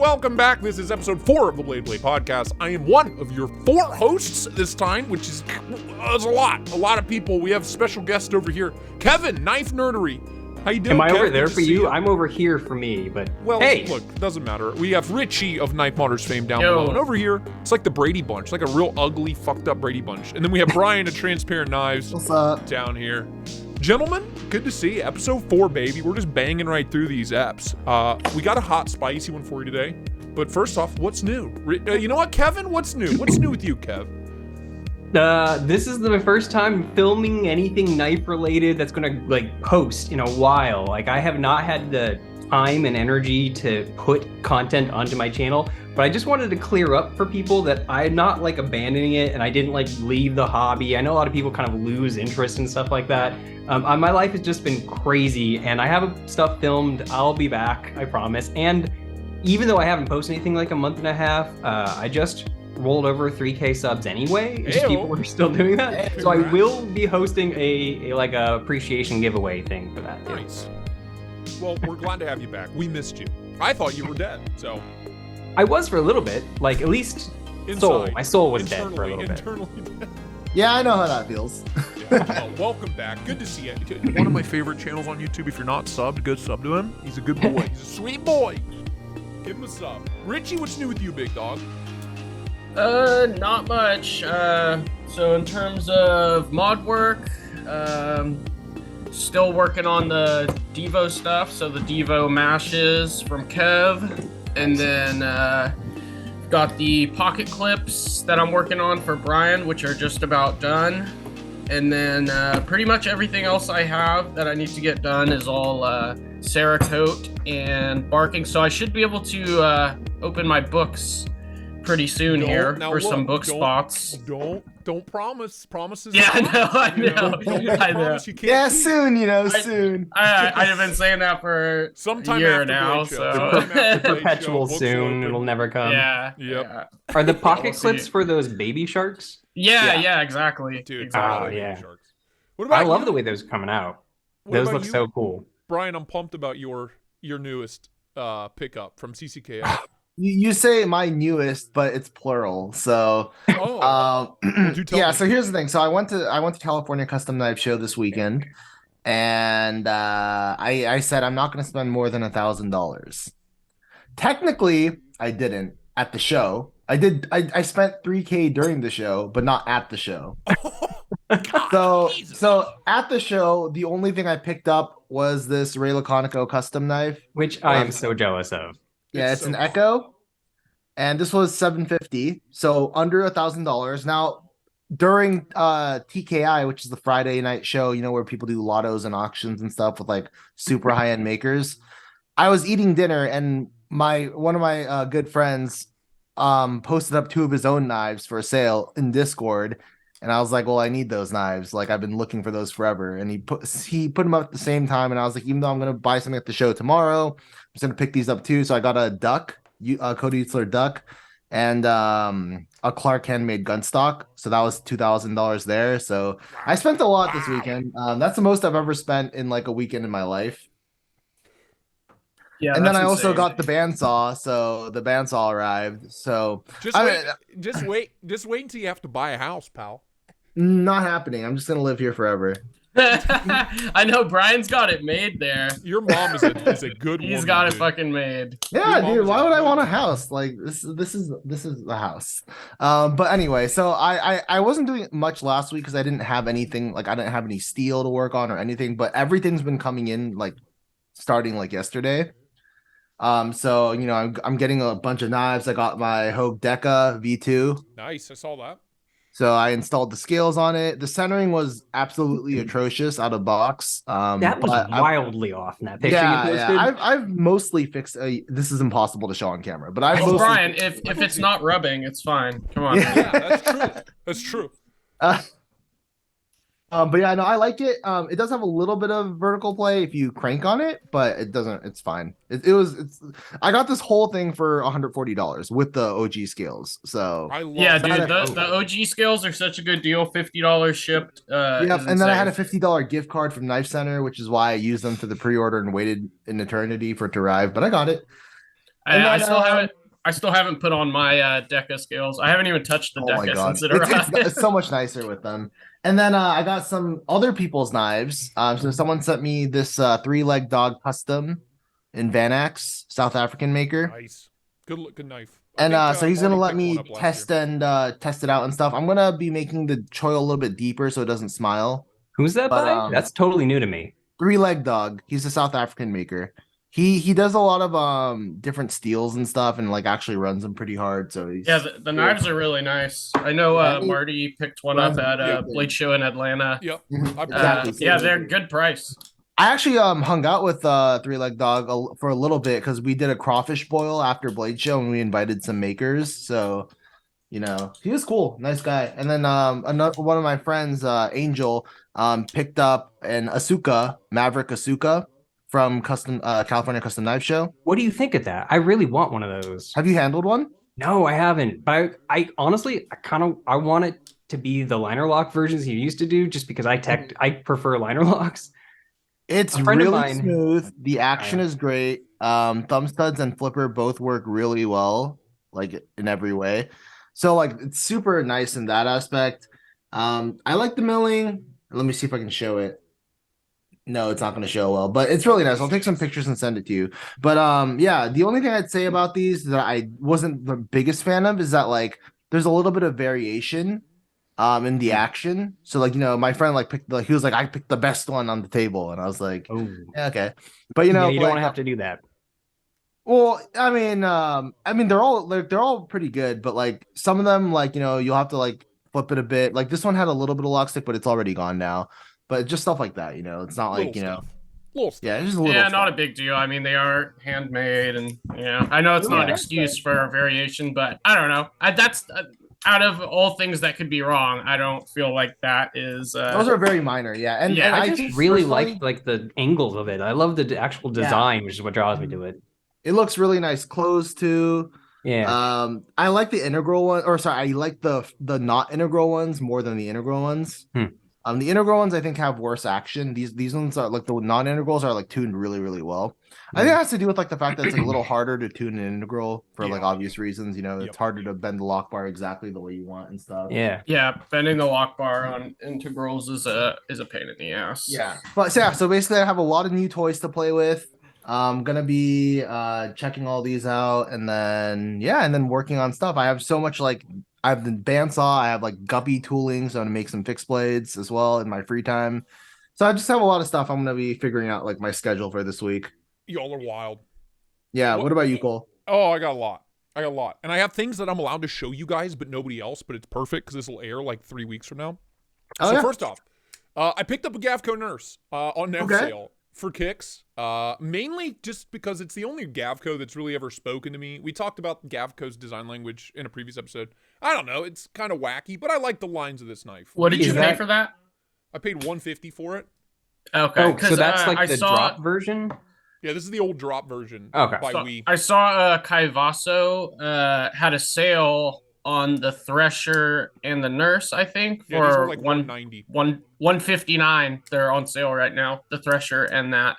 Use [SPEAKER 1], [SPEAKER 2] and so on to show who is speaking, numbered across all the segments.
[SPEAKER 1] welcome back. This is episode 4 of the Blade Podcast. I am one of your 4 hosts this time, which is a lot of people. We have a special guest over here, Kevin, Knife Nerdery. How you doing,
[SPEAKER 2] Am I
[SPEAKER 1] Kevin?
[SPEAKER 2] over there
[SPEAKER 1] Good
[SPEAKER 2] for you? I'm over here for me, but
[SPEAKER 1] well,
[SPEAKER 2] hey.
[SPEAKER 1] Look, doesn't matter. We have Richie of Knife Modders fame down
[SPEAKER 3] Yo.
[SPEAKER 1] below, and over here, it's like the Brady Bunch, like a real ugly, fucked up Brady Bunch. And then we have Brian of Transparent Knives
[SPEAKER 4] What's up?
[SPEAKER 1] down here. Gentlemen, good to see you. Episode 4, baby. We're just banging right through these eps. We got a hot, spicy one for you today. But first off, what's new? You know what, Kevin? What's new? What's new with you, Kev?
[SPEAKER 2] This is the first time filming anything knife related that's gonna post in a while. I have not had the time and energy to put content onto my channel, but I just wanted to clear up for people that I'm not abandoning it and I didn't leave the hobby. I know a lot of people kind of lose interest and stuff like that. My life has just been crazy and I have stuff filmed. I'll be back, I promise. And even though I haven't posted anything a month and a half, I just rolled over 3K subs anyway. Just people are still doing that. So I will be hosting a appreciation giveaway thing for that.
[SPEAKER 1] Nice. Well, we're glad to have you back. We missed you. I thought you were dead, so.
[SPEAKER 2] I was for a little bit, at least
[SPEAKER 1] Inside.
[SPEAKER 2] my soul was dead for a little bit.
[SPEAKER 1] Internally dead.
[SPEAKER 4] Yeah, I know how that feels.
[SPEAKER 1] Yeah, well, welcome back. Good to see you. One of my favorite channels on YouTube. If you're not subbed, go sub to him. He's a good boy. He's a sweet boy. Give him a sub. Richie, what's new with you, big dog?
[SPEAKER 3] Not much. So in terms of mod work, still working on the Devo stuff. So the Devo mashes from Kev, and then got the pocket clips that I'm working on for Brian, which are just about done. And then pretty much everything else I have that I need to get done is all Cerakote and barking. So I should be able to open my books pretty soon some book spots.
[SPEAKER 1] Don't promise. Promises.
[SPEAKER 3] Yeah, I know. I know.
[SPEAKER 1] You can't
[SPEAKER 4] Yeah,
[SPEAKER 1] keep.
[SPEAKER 4] soon, soon.
[SPEAKER 3] I've been saying that for
[SPEAKER 1] Sometime
[SPEAKER 3] a year
[SPEAKER 1] after
[SPEAKER 3] now.
[SPEAKER 1] Blade Show.
[SPEAKER 3] So
[SPEAKER 1] Sometime after Blade
[SPEAKER 2] Perpetual
[SPEAKER 1] Show, books
[SPEAKER 2] soon,
[SPEAKER 1] open.
[SPEAKER 2] it'll never come.
[SPEAKER 3] yeah.
[SPEAKER 1] Yep.
[SPEAKER 3] Yeah.
[SPEAKER 2] Are the pocket
[SPEAKER 3] We'll see.
[SPEAKER 2] clips for those baby sharks?
[SPEAKER 3] Yeah, exactly.
[SPEAKER 1] Dude,
[SPEAKER 3] exactly.
[SPEAKER 2] Oh, yeah.
[SPEAKER 1] Sharks. What about
[SPEAKER 2] I love
[SPEAKER 1] you?
[SPEAKER 2] the way those are coming out.
[SPEAKER 1] What
[SPEAKER 2] Those
[SPEAKER 1] about
[SPEAKER 2] look
[SPEAKER 1] you?
[SPEAKER 2] so cool.
[SPEAKER 1] Brian, I'm pumped about your newest pickup from CCKF.
[SPEAKER 4] You say my newest, but it's plural. So,
[SPEAKER 1] Oh, well, do tell
[SPEAKER 4] yeah.
[SPEAKER 1] me.
[SPEAKER 4] So here's the thing. So I went to California Custom Knife Show this weekend, and I said I'm not going to spend more than $1,000. Technically, I didn't at the show. I did. I spent $3K during the show, but not at the show. So at the show, the only thing I picked up was this Ray Laconico custom knife.
[SPEAKER 2] Which I am so jealous of.
[SPEAKER 4] Yeah,
[SPEAKER 1] It's
[SPEAKER 4] it's
[SPEAKER 1] so
[SPEAKER 4] an
[SPEAKER 1] cool.
[SPEAKER 4] Echo, and this was $750, so under $1,000. Now, during TKI, which is the Friday night show, where people do lottos and auctions and stuff with super high end makers, I was eating dinner, and one of my good friends posted up 2 of his own knives for sale in Discord. And I was like, well, I need those knives. I've been looking for those forever. And he put them up at the same time. And I was like, even though I'm going to buy something at the show tomorrow, I'm just going to pick these up too. So I got a duck, Cody Utzler duck, and a Clark handmade gun stock. So that was $2,000 there. So I spent a lot this weekend. That's the most I've ever spent in a weekend in my life.
[SPEAKER 3] Yeah.
[SPEAKER 4] And then
[SPEAKER 3] that's
[SPEAKER 4] I also
[SPEAKER 3] insane.
[SPEAKER 4] got the bandsaw. So the bandsaw arrived. So
[SPEAKER 1] just wait until you have to buy a house, pal.
[SPEAKER 4] not happening. I'm just going to live here forever.
[SPEAKER 3] I know Brian's got it made there.
[SPEAKER 1] Your mom is a good woman.
[SPEAKER 3] He's got it
[SPEAKER 1] dude.
[SPEAKER 3] fucking made.
[SPEAKER 4] Yeah,
[SPEAKER 1] Your
[SPEAKER 4] dude.
[SPEAKER 1] mom's
[SPEAKER 4] Why
[SPEAKER 1] a
[SPEAKER 4] would I
[SPEAKER 1] good
[SPEAKER 4] want a
[SPEAKER 1] woman.
[SPEAKER 4] house? This is the house. But anyway, so I wasn't doing much last week because I didn't have anything. I didn't have any steel to work on or anything. But everything's been coming in starting yesterday. So I'm getting a bunch of knives. I got my Hogue Deca V2.
[SPEAKER 1] Nice, I saw that.
[SPEAKER 4] So I installed the scales on it. The centering was absolutely atrocious out of box.
[SPEAKER 2] That was
[SPEAKER 4] but
[SPEAKER 2] wildly off in that picture
[SPEAKER 4] yeah,
[SPEAKER 2] you posted.
[SPEAKER 4] I've mostly fixed. This is impossible to show on camera, but I've
[SPEAKER 3] Well,
[SPEAKER 4] mostly.
[SPEAKER 3] Brian, if it's not rubbing, it's fine. Come on.
[SPEAKER 4] Yeah.
[SPEAKER 1] Yeah, that's true. That's true.
[SPEAKER 4] But yeah, no, I like it. It does have a little bit of vertical play if you crank on it, but it doesn't. It's fine. I got this whole thing for $140 with the OG scales. So
[SPEAKER 1] I love
[SPEAKER 3] Yeah,
[SPEAKER 1] that.
[SPEAKER 3] dude, the OG scales are such a good deal. $50 shipped.
[SPEAKER 4] yeah,
[SPEAKER 3] is
[SPEAKER 4] and then I had a
[SPEAKER 3] insane.
[SPEAKER 4] $50 gift card from Knife Center, which is why I used them for the pre-order and waited an eternity for it to arrive. But I got it.
[SPEAKER 3] I still haven't put on my Deca scales. I haven't even touched the
[SPEAKER 4] Oh my
[SPEAKER 3] Deca
[SPEAKER 4] god,
[SPEAKER 3] since it arrived.
[SPEAKER 4] it's so much nicer with them. And then I got some other people's knives. So someone sent me this three-leg dog custom in Vanax, South African maker.
[SPEAKER 1] Nice. Good knife.
[SPEAKER 4] And so he's gonna
[SPEAKER 1] Marty
[SPEAKER 4] let
[SPEAKER 1] picked one
[SPEAKER 4] me
[SPEAKER 1] up last
[SPEAKER 4] test
[SPEAKER 1] year.
[SPEAKER 4] and test it out and stuff. I'm gonna be making the choil a little bit deeper so it doesn't smile.
[SPEAKER 2] Who's that
[SPEAKER 4] But
[SPEAKER 2] by? That's totally new to me.
[SPEAKER 4] three-leg dog. He's a South African maker. He does a lot of different steels and stuff and like actually runs them pretty hard. So he's
[SPEAKER 3] Yeah, the knives are really nice. I know
[SPEAKER 4] Yeah,
[SPEAKER 3] Marty picked one up at
[SPEAKER 1] Yeah.
[SPEAKER 3] Blade Show in Atlanta.
[SPEAKER 1] Yep.
[SPEAKER 4] Exactly.
[SPEAKER 3] Yeah, they're good price.
[SPEAKER 4] I actually hung out with three-leg dog for a little bit because we did a crawfish boil after Blade Show and we invited some makers. So he was cool, nice guy. And then another one of my friends, Angel, picked up an Asuka Maverick Asuka from California Custom Knife Show.
[SPEAKER 2] What do you think of that? I really want one of those.
[SPEAKER 4] Have you handled one?
[SPEAKER 2] No, I haven't. But I honestly, I want it to be the liner lock versions he used to do, just because I prefer liner locks.
[SPEAKER 4] It's
[SPEAKER 2] A friend of
[SPEAKER 4] really
[SPEAKER 2] mine-
[SPEAKER 4] smooth. The action is great. Thumb studs and flipper both work really well, like in every way. So like it's super nice in that aspect. I like the milling. Let me see if I can show it. No, it's not going to show well, but it's really nice. I'll take some pictures and send it to you. But yeah, the only thing I'd say about these that I wasn't the biggest fan of is that like there's a little bit of variation in the action. So like my friend like he was like I picked the best one on the table, and I was like,
[SPEAKER 2] Oh,
[SPEAKER 4] yeah, okay. But you
[SPEAKER 2] yeah, you don't
[SPEAKER 4] like,
[SPEAKER 2] want to have to do that.
[SPEAKER 4] well, I mean they're all pretty good, but like some of them like you'll have to like flip it a bit. Like this one had a little bit of lock stick, but it's already gone now. But just stuff like that, it's not like
[SPEAKER 1] Little stuff.
[SPEAKER 4] yeah, it's just a little
[SPEAKER 3] Yeah,
[SPEAKER 4] stuff.
[SPEAKER 3] not a big deal. I mean, they are handmade, and I know it's not an
[SPEAKER 4] Yeah.
[SPEAKER 3] excuse for variation, but I don't know. That's out of all things that could be wrong. I don't feel like that is.
[SPEAKER 4] Those are very minor, yeah. And
[SPEAKER 3] Yeah,
[SPEAKER 4] and
[SPEAKER 2] I
[SPEAKER 4] think
[SPEAKER 2] just really
[SPEAKER 4] personally,
[SPEAKER 2] like the angles of it. I love the actual design, which is what draws me to it.
[SPEAKER 4] it looks really nice closed too.
[SPEAKER 2] Yeah.
[SPEAKER 4] I like the integral one, or sorry, I like the not integral ones more than the integral ones. The integral ones I think have worse action. These ones are like the non-integrals are like tuned really, really well. I think it has to do with like the fact that it's like a little harder to tune an integral for like obvious reasons. It's harder to bend the lock bar exactly the way you want and stuff.
[SPEAKER 2] Yeah.
[SPEAKER 3] Yeah, bending the lock bar on integrals is a pain in the ass.
[SPEAKER 4] Yeah. But so basically I have a lot of new toys to play with. I'm gonna be checking all these out and then working on stuff. I have so much I have the bandsaw, I have like guppy tooling, so I'm gonna make some fixed blades as well in my free time. So I just have a lot of stuff I'm gonna be figuring out like my schedule for this week.
[SPEAKER 1] Y'all are wild.
[SPEAKER 4] Yeah, what about you, Cole?
[SPEAKER 1] Oh, I got a lot. And I have things that I'm allowed to show you guys, but nobody else, but it's perfect because this will air like 3 weeks from now.
[SPEAKER 4] Oh,
[SPEAKER 1] So
[SPEAKER 4] yeah.
[SPEAKER 1] first off, I picked up a Gavco Nurse on now sale for kicks. Mainly just because it's the only Gavco that's really ever spoken to me. We talked about Gavco's design language in a previous episode. I don't know, it's kind of wacky, but I like the lines of this knife.
[SPEAKER 3] What did
[SPEAKER 2] Is
[SPEAKER 3] you pay
[SPEAKER 2] that-
[SPEAKER 3] for that?
[SPEAKER 1] I paid $150 for it.
[SPEAKER 3] Okay.
[SPEAKER 2] Oh, so that's like
[SPEAKER 3] I
[SPEAKER 2] the
[SPEAKER 3] saw,
[SPEAKER 2] drop version?
[SPEAKER 1] Yeah, this is the old drop version
[SPEAKER 2] Okay.
[SPEAKER 1] by
[SPEAKER 3] So
[SPEAKER 1] Wii.
[SPEAKER 3] I saw Kaivaso had a sale on the Thresher and the Nurse, I think,
[SPEAKER 1] Yeah, these
[SPEAKER 3] for
[SPEAKER 1] were like $190.
[SPEAKER 3] 159. They're on sale right now. The Thresher and that.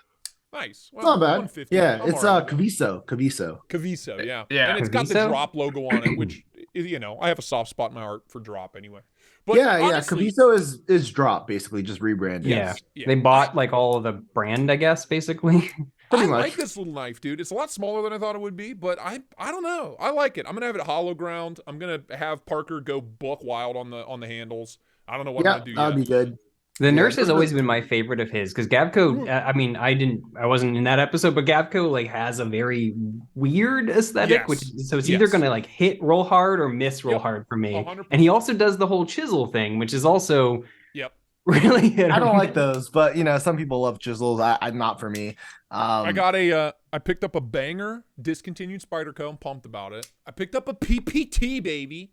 [SPEAKER 1] Nice. Well,
[SPEAKER 4] It's not bad.
[SPEAKER 1] 150.
[SPEAKER 4] Yeah,
[SPEAKER 1] I'm
[SPEAKER 4] it's
[SPEAKER 1] all right.
[SPEAKER 4] Caviso.
[SPEAKER 1] Caviso, yeah.
[SPEAKER 3] Yeah.
[SPEAKER 1] And it's got the
[SPEAKER 2] Caviso?
[SPEAKER 1] drop logo on it, which, I have a soft spot in my heart for drop anyway. But
[SPEAKER 4] Yeah,
[SPEAKER 1] honestly,
[SPEAKER 4] Caviso is drop basically, just rebranded.
[SPEAKER 2] Yeah.
[SPEAKER 1] Yeah.
[SPEAKER 2] They bought like all of the brand, I guess, basically.
[SPEAKER 4] Pretty
[SPEAKER 1] I
[SPEAKER 4] much.
[SPEAKER 1] like this little knife, dude. It's a lot smaller than I thought it would be, but I don't know. I like it. I'm gonna have it hollow ground. I'm gonna have Parker go buck wild on the handles. I don't know what I'm
[SPEAKER 4] Yeah,
[SPEAKER 1] gonna do
[SPEAKER 4] that'd
[SPEAKER 1] yet.
[SPEAKER 4] be good.
[SPEAKER 2] The
[SPEAKER 4] Yeah,
[SPEAKER 2] Nurse has
[SPEAKER 4] but
[SPEAKER 2] always been my favorite of his because Gavco. I mean, I wasn't in that episode, but Gavco like has a very weird aesthetic,
[SPEAKER 1] Yes.
[SPEAKER 2] which so it's either
[SPEAKER 1] Yes.
[SPEAKER 2] gonna like hit roll hard or miss roll
[SPEAKER 1] Yep.
[SPEAKER 2] hard for me.
[SPEAKER 1] 100%.
[SPEAKER 2] And he also does the whole chisel thing, which is also
[SPEAKER 1] Yep.
[SPEAKER 2] really hit.
[SPEAKER 4] I don't
[SPEAKER 2] or
[SPEAKER 4] like those, but some people love chisels. I'm not for me.
[SPEAKER 1] I picked up a banger discontinued Spyderco. I'm pumped about it. I picked up a PPT, baby.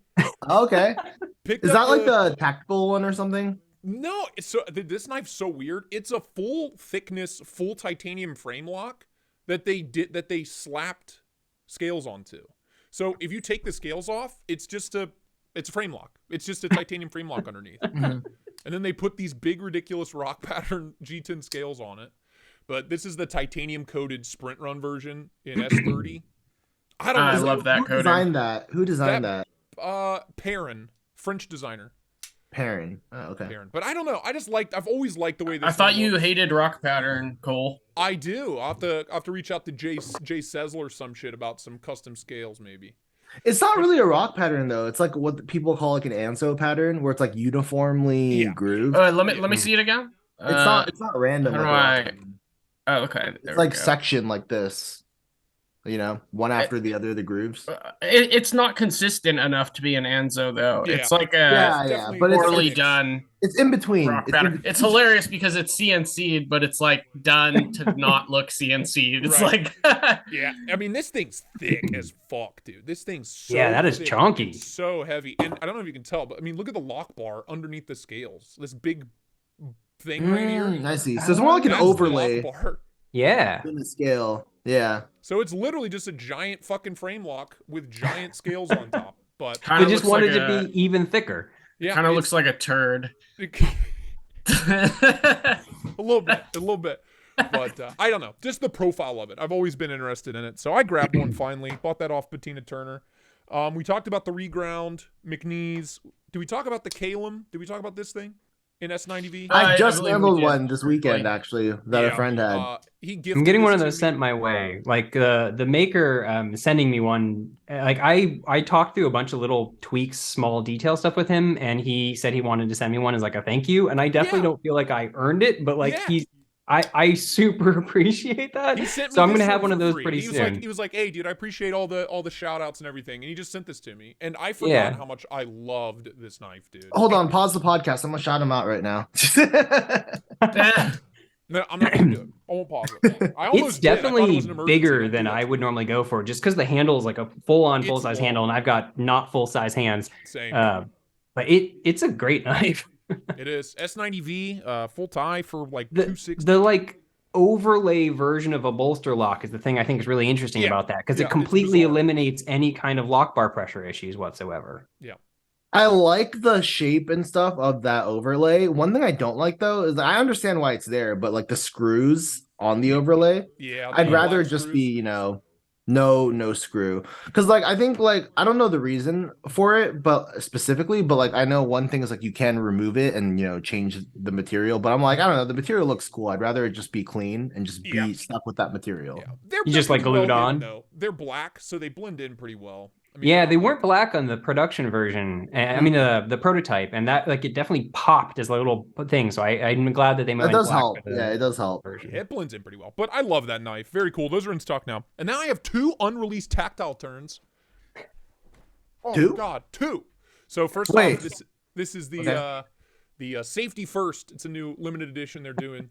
[SPEAKER 4] Okay.
[SPEAKER 1] Picked
[SPEAKER 4] Is
[SPEAKER 1] up
[SPEAKER 4] that like the tactical one or something?
[SPEAKER 1] No, this knife's so weird. It's a full thickness, full titanium frame lock that they slapped scales onto. So if you take the scales off, it's a frame lock. It's just a titanium frame lock underneath.
[SPEAKER 4] Mhm.
[SPEAKER 1] And then they put these big ridiculous rock pattern G10 scales on it. But this is the titanium coated sprint run version in S30. I don't
[SPEAKER 3] I
[SPEAKER 1] know.
[SPEAKER 3] love that
[SPEAKER 4] Who
[SPEAKER 3] coating.
[SPEAKER 4] designed that? Who designed that?
[SPEAKER 1] Perrin, French designer.
[SPEAKER 4] Perrin. Oh, okay.
[SPEAKER 1] Perrin. But I don't know. I've always liked the way this
[SPEAKER 3] I thought
[SPEAKER 1] thing
[SPEAKER 3] you
[SPEAKER 1] looks.
[SPEAKER 3] hated rock pattern, Cole.
[SPEAKER 1] I do. I'll have to reach out to Jay Sezler or some shit about some custom scales, maybe.
[SPEAKER 4] It's not really a rock pattern though. It's like what people call like an anso pattern, where it's like uniformly grooved.
[SPEAKER 3] Let me see it again.
[SPEAKER 4] It's not random.
[SPEAKER 3] how do
[SPEAKER 4] like a rock
[SPEAKER 3] I-
[SPEAKER 4] pattern.
[SPEAKER 3] Oh, okay.
[SPEAKER 4] It's
[SPEAKER 3] There
[SPEAKER 4] like
[SPEAKER 3] we go.
[SPEAKER 4] section like this. You know, one after the other, the grooves.
[SPEAKER 3] It's not consistent enough to be an Anzo though.
[SPEAKER 1] Yeah.
[SPEAKER 3] It's like a
[SPEAKER 4] Yeah, but
[SPEAKER 3] poorly
[SPEAKER 4] it's
[SPEAKER 3] done
[SPEAKER 4] it's in between.
[SPEAKER 3] rock
[SPEAKER 4] It's in
[SPEAKER 3] pattern.
[SPEAKER 4] between.
[SPEAKER 3] It's hilarious because it's CNC'd, but it's like done to not look CNC'd. It's
[SPEAKER 1] Right.
[SPEAKER 3] like
[SPEAKER 1] Yeah, I mean this thing's thick as fuck, dude. This thing's so
[SPEAKER 2] Yeah, that is
[SPEAKER 1] thick,
[SPEAKER 2] chunky.
[SPEAKER 1] so heavy, and I don't know if you can tell, but I mean look at the lock bar underneath the scales. This big thing right here.
[SPEAKER 4] I see. So it's more like an
[SPEAKER 1] That's the lock
[SPEAKER 4] overlay
[SPEAKER 1] bar.
[SPEAKER 2] Yeah.
[SPEAKER 4] in the scale. Yeah.
[SPEAKER 1] So it's literally just a giant fucking frame lock with giant scales on top. But
[SPEAKER 3] kind
[SPEAKER 2] They
[SPEAKER 3] of
[SPEAKER 2] just wanted to be even thicker.
[SPEAKER 1] yeah,
[SPEAKER 3] kind of
[SPEAKER 1] it's-
[SPEAKER 3] looks like a turd.
[SPEAKER 1] a little bit. But I don't know, just the profile of it. I've always been interested in it, so I grabbed one finally. Bought that off Bettina Turner. We talked about the reground McNees. Did we talk about the Calum? Did we talk about this thing in S90V?
[SPEAKER 4] I just
[SPEAKER 3] believe we
[SPEAKER 4] handled
[SPEAKER 3] did
[SPEAKER 4] one this weekend
[SPEAKER 3] briefly.
[SPEAKER 4] actually that a
[SPEAKER 1] Yeah,
[SPEAKER 4] friend had.
[SPEAKER 1] He gifted
[SPEAKER 2] I'm getting one
[SPEAKER 1] this
[SPEAKER 2] of
[SPEAKER 1] to
[SPEAKER 2] those
[SPEAKER 1] me.
[SPEAKER 2] sent my way. Like the maker sending me one. Like I talked through a bunch of little tweaks, small detail stuff with him, and he said he wanted to send me one as like a thank you. And I definitely
[SPEAKER 1] Yeah.
[SPEAKER 2] don't feel like I earned it, but like
[SPEAKER 1] Yeah.
[SPEAKER 2] I super appreciate that.
[SPEAKER 1] He sent me
[SPEAKER 2] So I'm
[SPEAKER 1] this
[SPEAKER 2] gonna have one
[SPEAKER 1] for
[SPEAKER 2] of those
[SPEAKER 1] free.
[SPEAKER 2] pretty
[SPEAKER 1] he was
[SPEAKER 2] soon.
[SPEAKER 1] He was like, "Hey, dude, I appreciate all the shout outs and everything," and he just sent this to me, and I forgot
[SPEAKER 2] Yeah.
[SPEAKER 1] how much I loved this knife, dude.
[SPEAKER 4] Hold on, pause the podcast. I'm gonna shout him out right now.
[SPEAKER 1] No, I'm not gonna do it. I won't pause it. I almost
[SPEAKER 2] It's
[SPEAKER 1] did. I thought it
[SPEAKER 2] definitely
[SPEAKER 1] was an emergency.
[SPEAKER 2] bigger
[SPEAKER 1] Don't
[SPEAKER 2] than
[SPEAKER 1] do it.
[SPEAKER 2] I would normally go for, just because the handle is like a full-on
[SPEAKER 1] It's
[SPEAKER 2] full-size
[SPEAKER 1] long.
[SPEAKER 2] handle, and I've got not full-size hands.
[SPEAKER 1] Same.
[SPEAKER 2] But it's a great knife.
[SPEAKER 1] It is S90V, full tie for like
[SPEAKER 2] The
[SPEAKER 1] 260.
[SPEAKER 2] the like overlay version of a bolster lock is the thing I think is really interesting
[SPEAKER 1] Yeah.
[SPEAKER 2] about that, because
[SPEAKER 1] Yeah,
[SPEAKER 2] it
[SPEAKER 1] it's
[SPEAKER 2] completely
[SPEAKER 1] bizarre.
[SPEAKER 2] eliminates any kind of lock bar pressure issues whatsoever.
[SPEAKER 4] I like the shape and stuff of that overlay. One thing I don't like though is I understand why it's there, but like the screws on the overlay,
[SPEAKER 1] Yeah,
[SPEAKER 4] I'd
[SPEAKER 1] the
[SPEAKER 4] rather
[SPEAKER 1] black
[SPEAKER 4] just
[SPEAKER 1] screws.
[SPEAKER 4] be, you know, no screw. Because like I think like I don't know the reason for it, but specifically, but like I know one thing is like you can remove it and you know change the material. But I'm like, I don't know, the material looks cool. I'd rather it just be clean and just be
[SPEAKER 1] Yeah.
[SPEAKER 4] stuck with that material.
[SPEAKER 1] Yeah,
[SPEAKER 2] You just, like,
[SPEAKER 1] pretty
[SPEAKER 2] glued
[SPEAKER 1] well
[SPEAKER 2] on?
[SPEAKER 1] hidden, though. They're black, so they blend in pretty well. I mean,
[SPEAKER 2] Yeah,
[SPEAKER 1] they're
[SPEAKER 2] they
[SPEAKER 1] not
[SPEAKER 2] weren't
[SPEAKER 1] like-
[SPEAKER 2] black on the production version. I mean the prototype, and that like it definitely popped as a little thing. So I'm glad that they
[SPEAKER 4] That
[SPEAKER 2] went
[SPEAKER 4] does
[SPEAKER 2] black
[SPEAKER 4] help.
[SPEAKER 2] for the
[SPEAKER 4] Yeah, it does help.
[SPEAKER 2] version.
[SPEAKER 1] Yeah, it blends in pretty well. But I love that knife. Very cool. Those are in stock now. And now I have 2 unreleased tactile turns. Oh,
[SPEAKER 4] 2?
[SPEAKER 1] God, 2. So first
[SPEAKER 4] Wait.
[SPEAKER 1] off, this is the
[SPEAKER 4] Okay.
[SPEAKER 1] safety first. It's a new limited edition they're doing.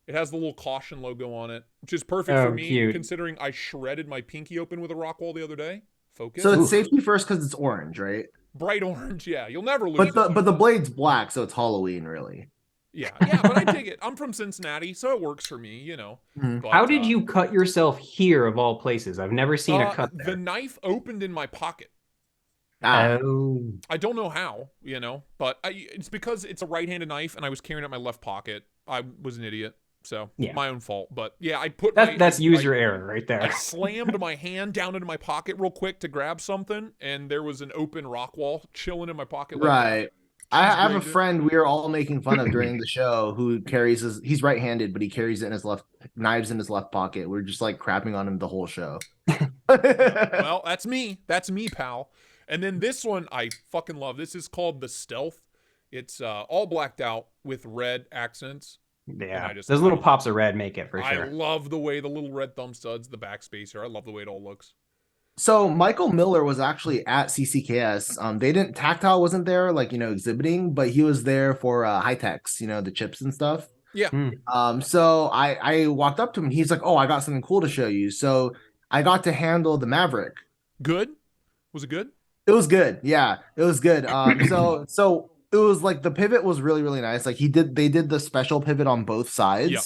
[SPEAKER 1] It has the little caution logo on it, which is perfect for
[SPEAKER 2] Oh,
[SPEAKER 1] me
[SPEAKER 2] cute.
[SPEAKER 1] considering I shredded my pinky open with a Rockwall the other day. Focus.
[SPEAKER 4] So
[SPEAKER 2] Ooh.
[SPEAKER 4] it's safety first because it's orange, right?
[SPEAKER 1] Bright orange. Yeah, you'll never lose.
[SPEAKER 4] But
[SPEAKER 1] that.
[SPEAKER 4] the blade's black, so it's Halloween, really.
[SPEAKER 1] Yeah, but I dig it. I'm from Cincinnati, so it works for me, you know.
[SPEAKER 4] Mhm.
[SPEAKER 1] But,
[SPEAKER 2] How did you cut yourself here of all places? I've never seen a cut
[SPEAKER 1] The
[SPEAKER 2] there.
[SPEAKER 1] knife opened in my pocket.
[SPEAKER 2] Oh,
[SPEAKER 1] I don't know how, you know, but it's because it's a right-handed knife, and I was carrying it in my left pocket. I was an idiot, so
[SPEAKER 2] Yeah.
[SPEAKER 1] my own fault. But yeah, I put
[SPEAKER 2] that's
[SPEAKER 1] I-
[SPEAKER 2] user
[SPEAKER 1] I-
[SPEAKER 2] error right
[SPEAKER 1] I
[SPEAKER 2] there.
[SPEAKER 1] slammed my hand down into my pocket real quick to grab something, and there was an open Rockwall chilling in my pocket. Like that.
[SPEAKER 4] Right. I
[SPEAKER 1] She's
[SPEAKER 4] have a
[SPEAKER 1] grabbed it.
[SPEAKER 4] friend we are all making fun of during the show who carries he's right-handed, but he carries it in his left knives in his left pocket. We're just like crapping on him the whole show.
[SPEAKER 1] Well, that's me. That's me, pal. And then this one I fucking love. This is called the Stealth. It's all blacked out with red accents.
[SPEAKER 2] Yeah,
[SPEAKER 1] just-
[SPEAKER 2] those little pops of red make it for
[SPEAKER 1] I
[SPEAKER 2] sure.
[SPEAKER 1] love the way the little red thumb studs, the backspacer. I love the way it all looks.
[SPEAKER 4] So Michael Miller was actually at CCKS. They didn't tactile wasn't there like exhibiting, but he was there for high techs, the chips and stuff.
[SPEAKER 1] Yeah.
[SPEAKER 4] So I walked up to him and he's like, "Oh, I got something cool to show you." So I got to handle the Maverick.
[SPEAKER 1] Good? Was it good?
[SPEAKER 4] It was good. Yeah, it was good. So it was like the pivot was really, really nice. Like they did the special pivot on both sides.
[SPEAKER 1] Yep.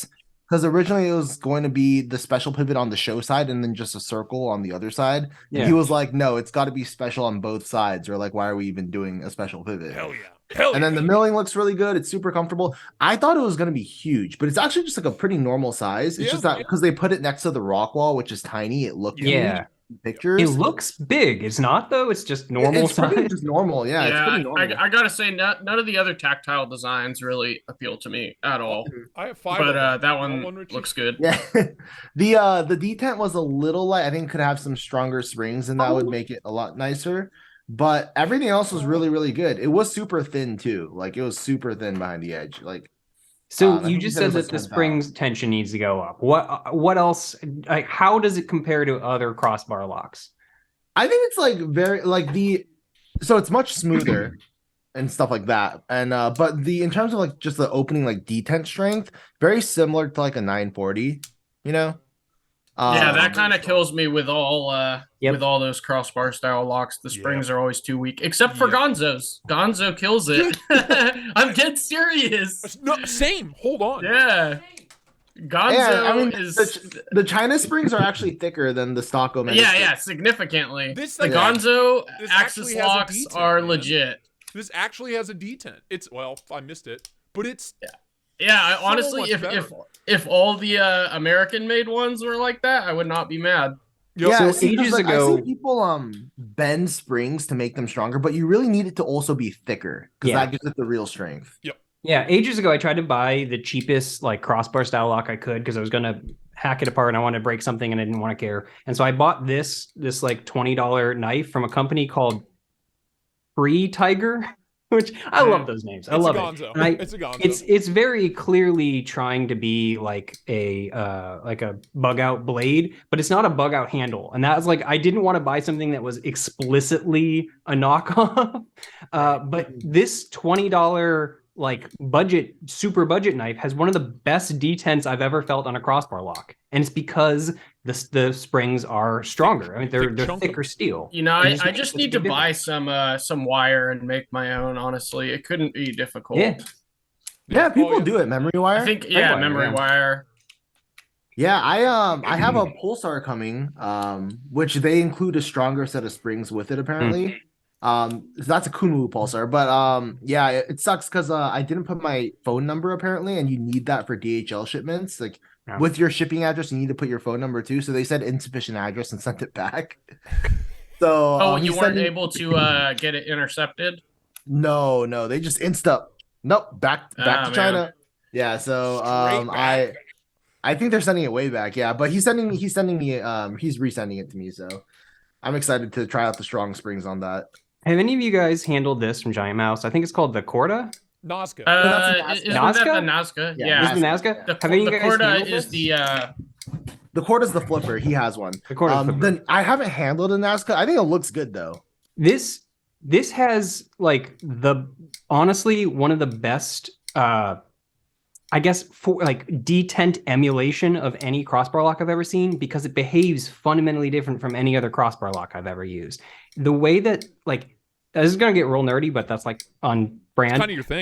[SPEAKER 4] Because originally it was going to be the special pivot on the show side and then just a circle on the other side. And
[SPEAKER 2] Yeah.
[SPEAKER 4] he was like, "No, it's got to be special on both sides." Or like, "Why are we even doing a special pivot?"
[SPEAKER 1] Hell yeah. Hell
[SPEAKER 4] And then
[SPEAKER 1] yeah.
[SPEAKER 4] the milling looks really good. It's super comfortable. I thought it was going to be huge, but it's actually just like a pretty normal size. It's
[SPEAKER 1] Yeah,
[SPEAKER 4] just that
[SPEAKER 1] yeah.
[SPEAKER 4] because they put it next to the Rockwall, which is tiny, it looked huge.
[SPEAKER 2] Yeah,
[SPEAKER 4] pictures.
[SPEAKER 2] It looks big. It's not though. It's just normal
[SPEAKER 4] It's pretty
[SPEAKER 2] size.
[SPEAKER 4] just normal. Yeah, it's pretty normal.
[SPEAKER 3] I gotta say, none of the other tactile designs really appeal to me at all.
[SPEAKER 1] I have 5
[SPEAKER 3] But
[SPEAKER 1] of them.
[SPEAKER 3] that
[SPEAKER 1] You want
[SPEAKER 3] one
[SPEAKER 1] Richie?
[SPEAKER 3] looks good.
[SPEAKER 4] Yeah, the detent was a little light. I think could have some stronger springs, and that would make it a lot nicer. But everything else was really, really good. It was super thin too. Like it was super thin behind the edge. Like
[SPEAKER 2] So
[SPEAKER 4] I
[SPEAKER 2] you
[SPEAKER 4] think you
[SPEAKER 2] just
[SPEAKER 4] said it
[SPEAKER 2] said
[SPEAKER 4] was
[SPEAKER 2] that
[SPEAKER 4] like
[SPEAKER 2] the
[SPEAKER 4] 10
[SPEAKER 2] springs tension needs to go up. What else? Like, how does it compare to other crossbar locks?
[SPEAKER 4] I think it's like very like so it's much smoother and stuff like that. And but in terms of like just the opening like detent strength, very similar to like a 940, you know?
[SPEAKER 3] Yeah, that
[SPEAKER 4] Um,
[SPEAKER 3] kind of kills me with all
[SPEAKER 2] Yep.
[SPEAKER 3] with all those crossbar style locks. The springs are always too weak, except for
[SPEAKER 1] Yep.
[SPEAKER 3] Gonzo's. Gonzo kills it. I'm dead serious.
[SPEAKER 1] No, same. Hold on.
[SPEAKER 3] Yeah, Gonzo
[SPEAKER 4] yeah, I mean
[SPEAKER 3] is.
[SPEAKER 4] the China springs are actually thicker than the stock Omega.
[SPEAKER 3] Yeah,
[SPEAKER 4] springs.
[SPEAKER 3] yeah, significantly.
[SPEAKER 1] This
[SPEAKER 3] The
[SPEAKER 1] thing-
[SPEAKER 3] Gonzo
[SPEAKER 1] this
[SPEAKER 3] axis
[SPEAKER 1] actually has a
[SPEAKER 3] locks
[SPEAKER 1] detent,
[SPEAKER 3] are
[SPEAKER 1] man.
[SPEAKER 3] legit.
[SPEAKER 1] This actually has a detent. It's I missed it, but it's
[SPEAKER 3] Yeah,
[SPEAKER 1] So
[SPEAKER 3] honestly,
[SPEAKER 1] much better.
[SPEAKER 3] if all the American made ones were like that, I would not be mad.
[SPEAKER 4] Yeah,
[SPEAKER 2] So
[SPEAKER 4] see, 'cause,
[SPEAKER 2] ages
[SPEAKER 4] like,
[SPEAKER 2] ago-
[SPEAKER 4] I see people bend springs to make them stronger, but you really need it to also be thicker because
[SPEAKER 2] Yeah.
[SPEAKER 4] that gives it the real strength.
[SPEAKER 2] Yeah, ages ago I tried to buy the cheapest like crossbar style lock I could because I was gonna hack it apart and I wanted to break something and I didn't want to care. And so I bought this like $20 knife from a company called Free Tiger, which I love those names. I
[SPEAKER 1] it's
[SPEAKER 2] love
[SPEAKER 1] a
[SPEAKER 2] it.
[SPEAKER 1] Gonzo.
[SPEAKER 2] And
[SPEAKER 1] It's a Gonzo.
[SPEAKER 2] it's very clearly trying to be like a bug out blade, but it's not a bug out handle. And that's like I didn't want to buy something that was explicitly a knockoff. But this $20 like super budget knife has one of the best detents I've ever felt on a crossbar lock, and it's because the springs are stronger. I mean, they're
[SPEAKER 1] chunky.
[SPEAKER 2] thicker steel.
[SPEAKER 3] You know,
[SPEAKER 2] And
[SPEAKER 3] I
[SPEAKER 2] makes
[SPEAKER 3] just
[SPEAKER 2] such a
[SPEAKER 3] need to
[SPEAKER 2] big
[SPEAKER 3] buy
[SPEAKER 2] difference.
[SPEAKER 3] some wire and make my own. Honestly, it couldn't be difficult.
[SPEAKER 2] Yeah.
[SPEAKER 4] Yeah, people
[SPEAKER 1] yeah.
[SPEAKER 4] do it. Memory wire.
[SPEAKER 3] I think
[SPEAKER 2] wire,
[SPEAKER 3] memory
[SPEAKER 2] yeah.
[SPEAKER 3] wire.
[SPEAKER 4] Yeah, I have a pulsar coming, which they include a stronger set of springs with it apparently. So that's a Kunwu pulsar, but yeah, it sucks because I didn't put my phone number apparently, and you need that for DHL shipments. Like
[SPEAKER 2] Yeah.
[SPEAKER 4] with your shipping address, you need to put your phone number too. So they said insufficient address and sent it back. So
[SPEAKER 3] Oh,
[SPEAKER 4] he's
[SPEAKER 3] you weren't
[SPEAKER 4] sending-
[SPEAKER 3] able to get it intercepted.
[SPEAKER 4] No, they just insta. Nope, back
[SPEAKER 3] Ah,
[SPEAKER 4] to
[SPEAKER 3] man.
[SPEAKER 4] China. Yeah, so
[SPEAKER 1] Straight back.
[SPEAKER 4] I think they're sending it way back. Yeah, but he's sending me he's resending it to me. So I'm excited to try out the strong springs on that.
[SPEAKER 2] Have any of you guys handled this from Giant Mouse? I think it's called the Corda.
[SPEAKER 1] Nazca.
[SPEAKER 4] that's
[SPEAKER 3] Isn't
[SPEAKER 4] a
[SPEAKER 3] that
[SPEAKER 2] Nazca?
[SPEAKER 3] the Nazca?
[SPEAKER 4] Yeah,
[SPEAKER 3] Yeah.
[SPEAKER 2] Is it Nazca?
[SPEAKER 3] The,
[SPEAKER 2] Have any of
[SPEAKER 3] the
[SPEAKER 2] you guys
[SPEAKER 3] Corda
[SPEAKER 2] handled
[SPEAKER 3] is
[SPEAKER 2] this?
[SPEAKER 4] The cord is the flipper. He has one.
[SPEAKER 2] The Corda is the flipper.
[SPEAKER 4] Then I haven't handled a Nazca. I think it looks good though.
[SPEAKER 2] This has like honestly one of the best I guess for like detent emulation of any crossbar lock I've ever seen, because it behaves fundamentally different from any other crossbar lock I've ever used. The way that like this is gonna get real nerdy, but that's like on brand.
[SPEAKER 1] Kind of your thing.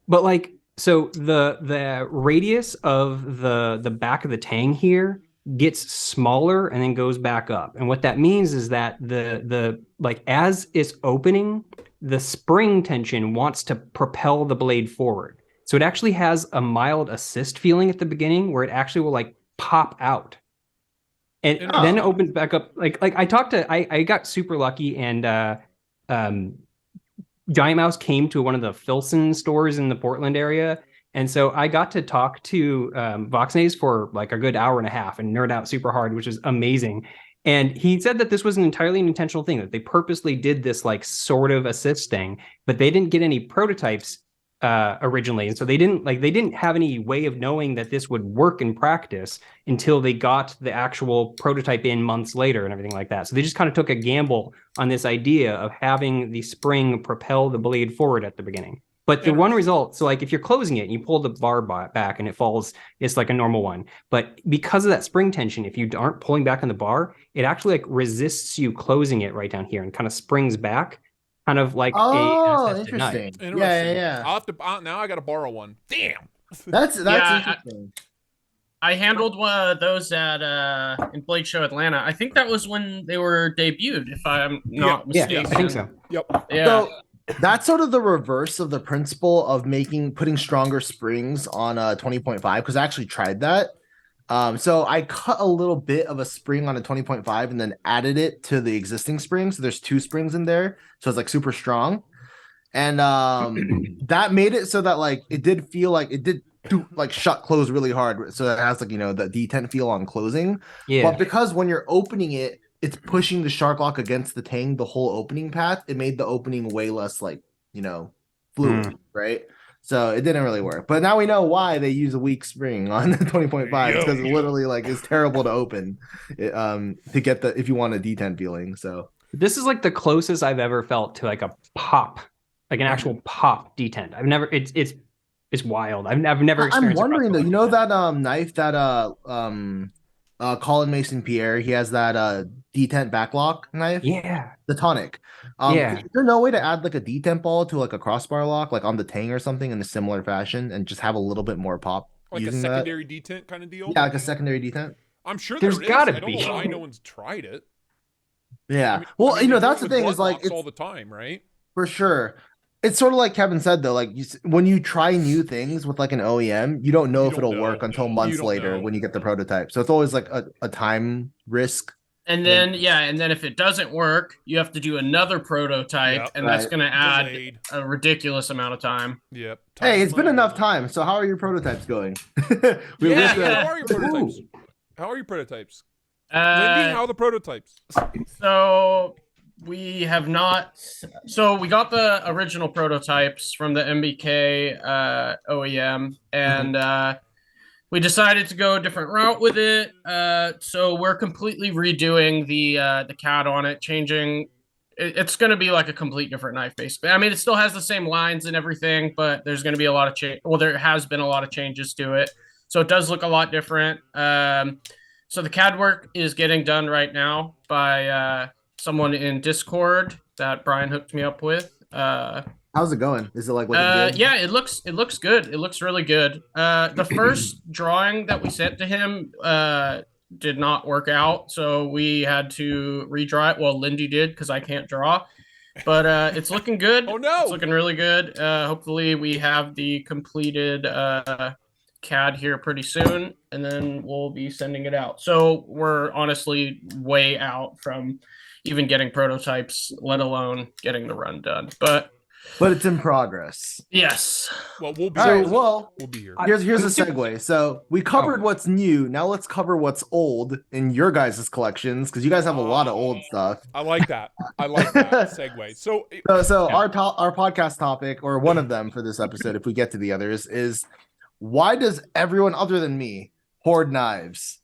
[SPEAKER 2] But like so the radius of the back of the tang here gets smaller and then goes back up. And what that means is that the like as it's opening, the spring tension wants to propel the blade forward. So it actually has a mild assist feeling at the beginning where it actually will like pop out. And then it opens back up. Like I got super lucky, and Giant Mouse came to one of the Filson stores in the Portland area. And so I got to talk to Voxnays for like a good hour and a half and nerd out super hard, which is amazing. And he said that this was an entirely intentional thing, that they purposely did this like sort of assist thing, but they didn't get any prototypes originally. And so they didn't have any way of knowing that this would work in practice until they got the actual prototype in months later and everything like that. So they just kind of took a gamble on this idea of having the spring propel the blade forward at the beginning. But the one result, so like if you're closing it and you pull the bar back and it falls, it's like a normal one. But because of that spring tension, if you aren't pulling back on the bar, it actually like resists you closing it right down here and kind of springs back, kind of like
[SPEAKER 4] Oh,
[SPEAKER 2] an assisted knife.
[SPEAKER 4] interesting. Yeah.
[SPEAKER 1] I'll have to. Now I got to borrow one. Damn.
[SPEAKER 4] That's
[SPEAKER 3] Yeah,
[SPEAKER 4] interesting.
[SPEAKER 3] I handled one of those at in Blade Show Atlanta. I think that was when they were debuted, if I'm not
[SPEAKER 2] Yeah,
[SPEAKER 3] mistaken.
[SPEAKER 2] I think so.
[SPEAKER 1] Yep.
[SPEAKER 3] Yeah.
[SPEAKER 4] So that's sort of the reverse of the principle of putting stronger springs on a 20.5, because I actually tried that. So I cut a little bit of a spring on a 20.5 and then added it to the existing spring. So there's 2 springs in there. So it's like super strong. And that made it so that like it did feel like it did like shut close really hard. So it has like, the detent feel on closing.
[SPEAKER 2] Yeah.
[SPEAKER 4] But because when you're opening it, it's pushing the shark lock against the tang the whole opening path. It made the opening way less like, fluid, right? So it didn't really work. But now we know why they use a weak spring on the 20.5 because it literally like is terrible to open to get if you want a detent feeling. So
[SPEAKER 2] This is like the closest I've ever felt to like a pop, like an actual pop detent. I've never. It's wild. I've never
[SPEAKER 4] I'm
[SPEAKER 2] experienced.
[SPEAKER 4] wondering though, that knife that Colin Mason Pierre, he has that detent backlock knife.
[SPEAKER 2] Yeah.
[SPEAKER 4] The tonic.
[SPEAKER 2] Yeah.
[SPEAKER 4] Is there no way to add like a detent ball to like a crossbar lock, like on the tang or something in a similar fashion, and just have a little bit more pop?
[SPEAKER 1] Like a
[SPEAKER 4] using
[SPEAKER 1] secondary detent kind of deal?
[SPEAKER 4] Yeah, like a secondary detent.
[SPEAKER 1] I'm sure
[SPEAKER 2] There's
[SPEAKER 1] there is.
[SPEAKER 2] gotta
[SPEAKER 1] I don't
[SPEAKER 2] be.
[SPEAKER 1] know why no one's tried it.
[SPEAKER 4] Yeah.
[SPEAKER 1] I mean,
[SPEAKER 4] That's the
[SPEAKER 1] with
[SPEAKER 4] thing is like
[SPEAKER 1] bloodlocks all the time, right?
[SPEAKER 4] for sure. It's sort of like Kevin said though, like when you try new things with like an OEM, you don't know
[SPEAKER 1] You
[SPEAKER 4] if
[SPEAKER 1] don't
[SPEAKER 4] it'll
[SPEAKER 1] know.
[SPEAKER 4] work until
[SPEAKER 1] You
[SPEAKER 4] months
[SPEAKER 1] don't
[SPEAKER 4] later
[SPEAKER 1] know.
[SPEAKER 4] when you get the prototype. So it's always like a time risk.
[SPEAKER 3] And then if it doesn't work, you have to do another prototype,
[SPEAKER 1] Yep.
[SPEAKER 3] and that's
[SPEAKER 4] Right.
[SPEAKER 3] going to add
[SPEAKER 1] Delayed.
[SPEAKER 3] a ridiculous amount of time.
[SPEAKER 1] Yep.
[SPEAKER 4] Hey, it's been
[SPEAKER 1] money.
[SPEAKER 4] enough time. So how are your prototypes going? We
[SPEAKER 3] Yeah,
[SPEAKER 4] wish
[SPEAKER 1] How
[SPEAKER 4] that-
[SPEAKER 1] are your prototypes? How are your prototypes? Lindy,
[SPEAKER 3] Uh,
[SPEAKER 1] how are the prototypes?
[SPEAKER 3] so we have not. So we got the original prototypes from the MBK OEM, and we decided to go a different route with it. So we're completely redoing the CAD on it, changing. It's going to be like a complete different knife, basically. I mean, it still has the same lines and everything, but there's going to be a lot of change. Well, there has been a lot of changes to it, so it does look a lot different. So the CAD work is getting done right now by someone in Discord that Brian hooked me up with.
[SPEAKER 4] How's it going? Is it like looking good?
[SPEAKER 3] Yeah, it looks good. It looks really good. The first drawing that we sent to him did not work out, so we had to redraw it. Well, Lindy did because I can't draw, but it's looking good.
[SPEAKER 1] Oh no!
[SPEAKER 3] It's looking really good. Hopefully, we have the completed CAD here pretty soon, and then we'll be sending it out. So we're honestly way out from even getting prototypes, let alone getting the run done. But
[SPEAKER 4] But it's in progress.
[SPEAKER 3] yes.
[SPEAKER 1] Well, we'll be
[SPEAKER 4] All
[SPEAKER 1] here.
[SPEAKER 4] right, well,
[SPEAKER 1] We'll be here.
[SPEAKER 4] here's a segue. So we covered what's new. Now let's cover what's old in your guys' collections because you guys have a lot of old stuff.
[SPEAKER 1] I like that. I like that segue. So,
[SPEAKER 4] So our podcast topic, or one of them for this episode, if we get to the others, is why does everyone other than me hoard knives?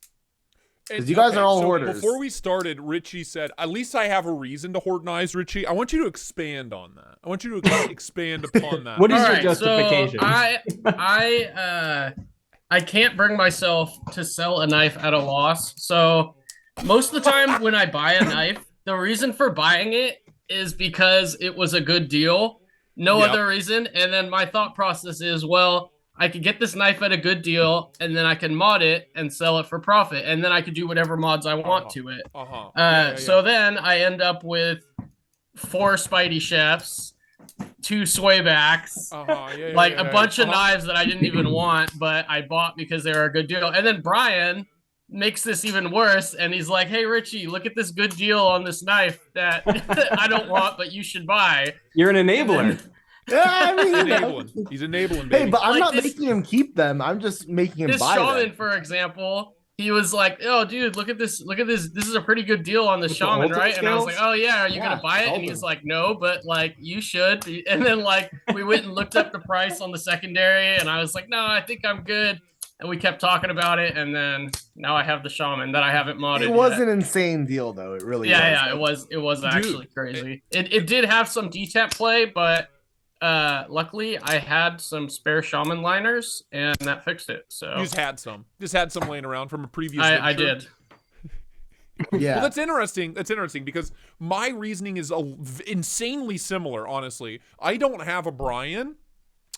[SPEAKER 4] Because you guys are all hoarders.
[SPEAKER 1] Before we started, Richie said, "At least I have a reason to hoard knives." Richie, I want you to expand on that. I want you to expand upon that.
[SPEAKER 2] What is
[SPEAKER 3] All
[SPEAKER 2] your
[SPEAKER 3] right,
[SPEAKER 2] justification?
[SPEAKER 3] So I can't bring myself to sell a knife at a loss. So most of the time when I buy a knife, the reason for buying it is because it was a good deal. No
[SPEAKER 1] Yep.
[SPEAKER 3] other reason. And then my thought process is, well, I could get this knife at a good deal, and then I can mod it and sell it for profit, and then I could do whatever mods I want to it. So then I end up with 4 Spidey Chefs, 2 Swaybacks, like a bunch of knives that I didn't even want, but I bought because they were a good deal. And then Brian makes this even worse, and he's like, "Hey Richie, look at this good deal on this knife that I don't want, but you should buy."
[SPEAKER 2] You're an enabler.
[SPEAKER 4] Yeah, I mean,
[SPEAKER 1] enabling. He's enabling, baby.
[SPEAKER 4] Hey, but I'm
[SPEAKER 3] Like
[SPEAKER 4] not
[SPEAKER 3] this-
[SPEAKER 4] making him keep them. I'm just making him
[SPEAKER 3] This
[SPEAKER 4] buy
[SPEAKER 3] shaman,
[SPEAKER 4] them.
[SPEAKER 3] for example, he was like, "Oh, dude, look at this! Look at this! This is a pretty good deal on the
[SPEAKER 2] With the
[SPEAKER 3] shaman,
[SPEAKER 2] ultimate
[SPEAKER 3] right?" And I was like,
[SPEAKER 2] scales?
[SPEAKER 3] "Oh yeah, are you
[SPEAKER 4] Yeah,
[SPEAKER 3] gonna buy it?" And
[SPEAKER 4] ultimate.
[SPEAKER 3] he's like, "No, but like you should." And then like we went and looked up the price on the secondary, and I was like, "No, I think I'm good." And we kept talking about it, and then now I have the shaman that I haven't modded.
[SPEAKER 4] It was an insane deal, though. It really was.
[SPEAKER 3] Yeah, it was actually crazy. It did have some DTAP play, but luckily I had some spare shaman liners, and that fixed it. So
[SPEAKER 1] You just had some laying around from a previous.
[SPEAKER 3] I
[SPEAKER 1] venture.
[SPEAKER 3] did.
[SPEAKER 4] Yeah.
[SPEAKER 1] Well, that's interesting. That's interesting because my reasoning is insanely similar. Honestly, I don't have a Brian.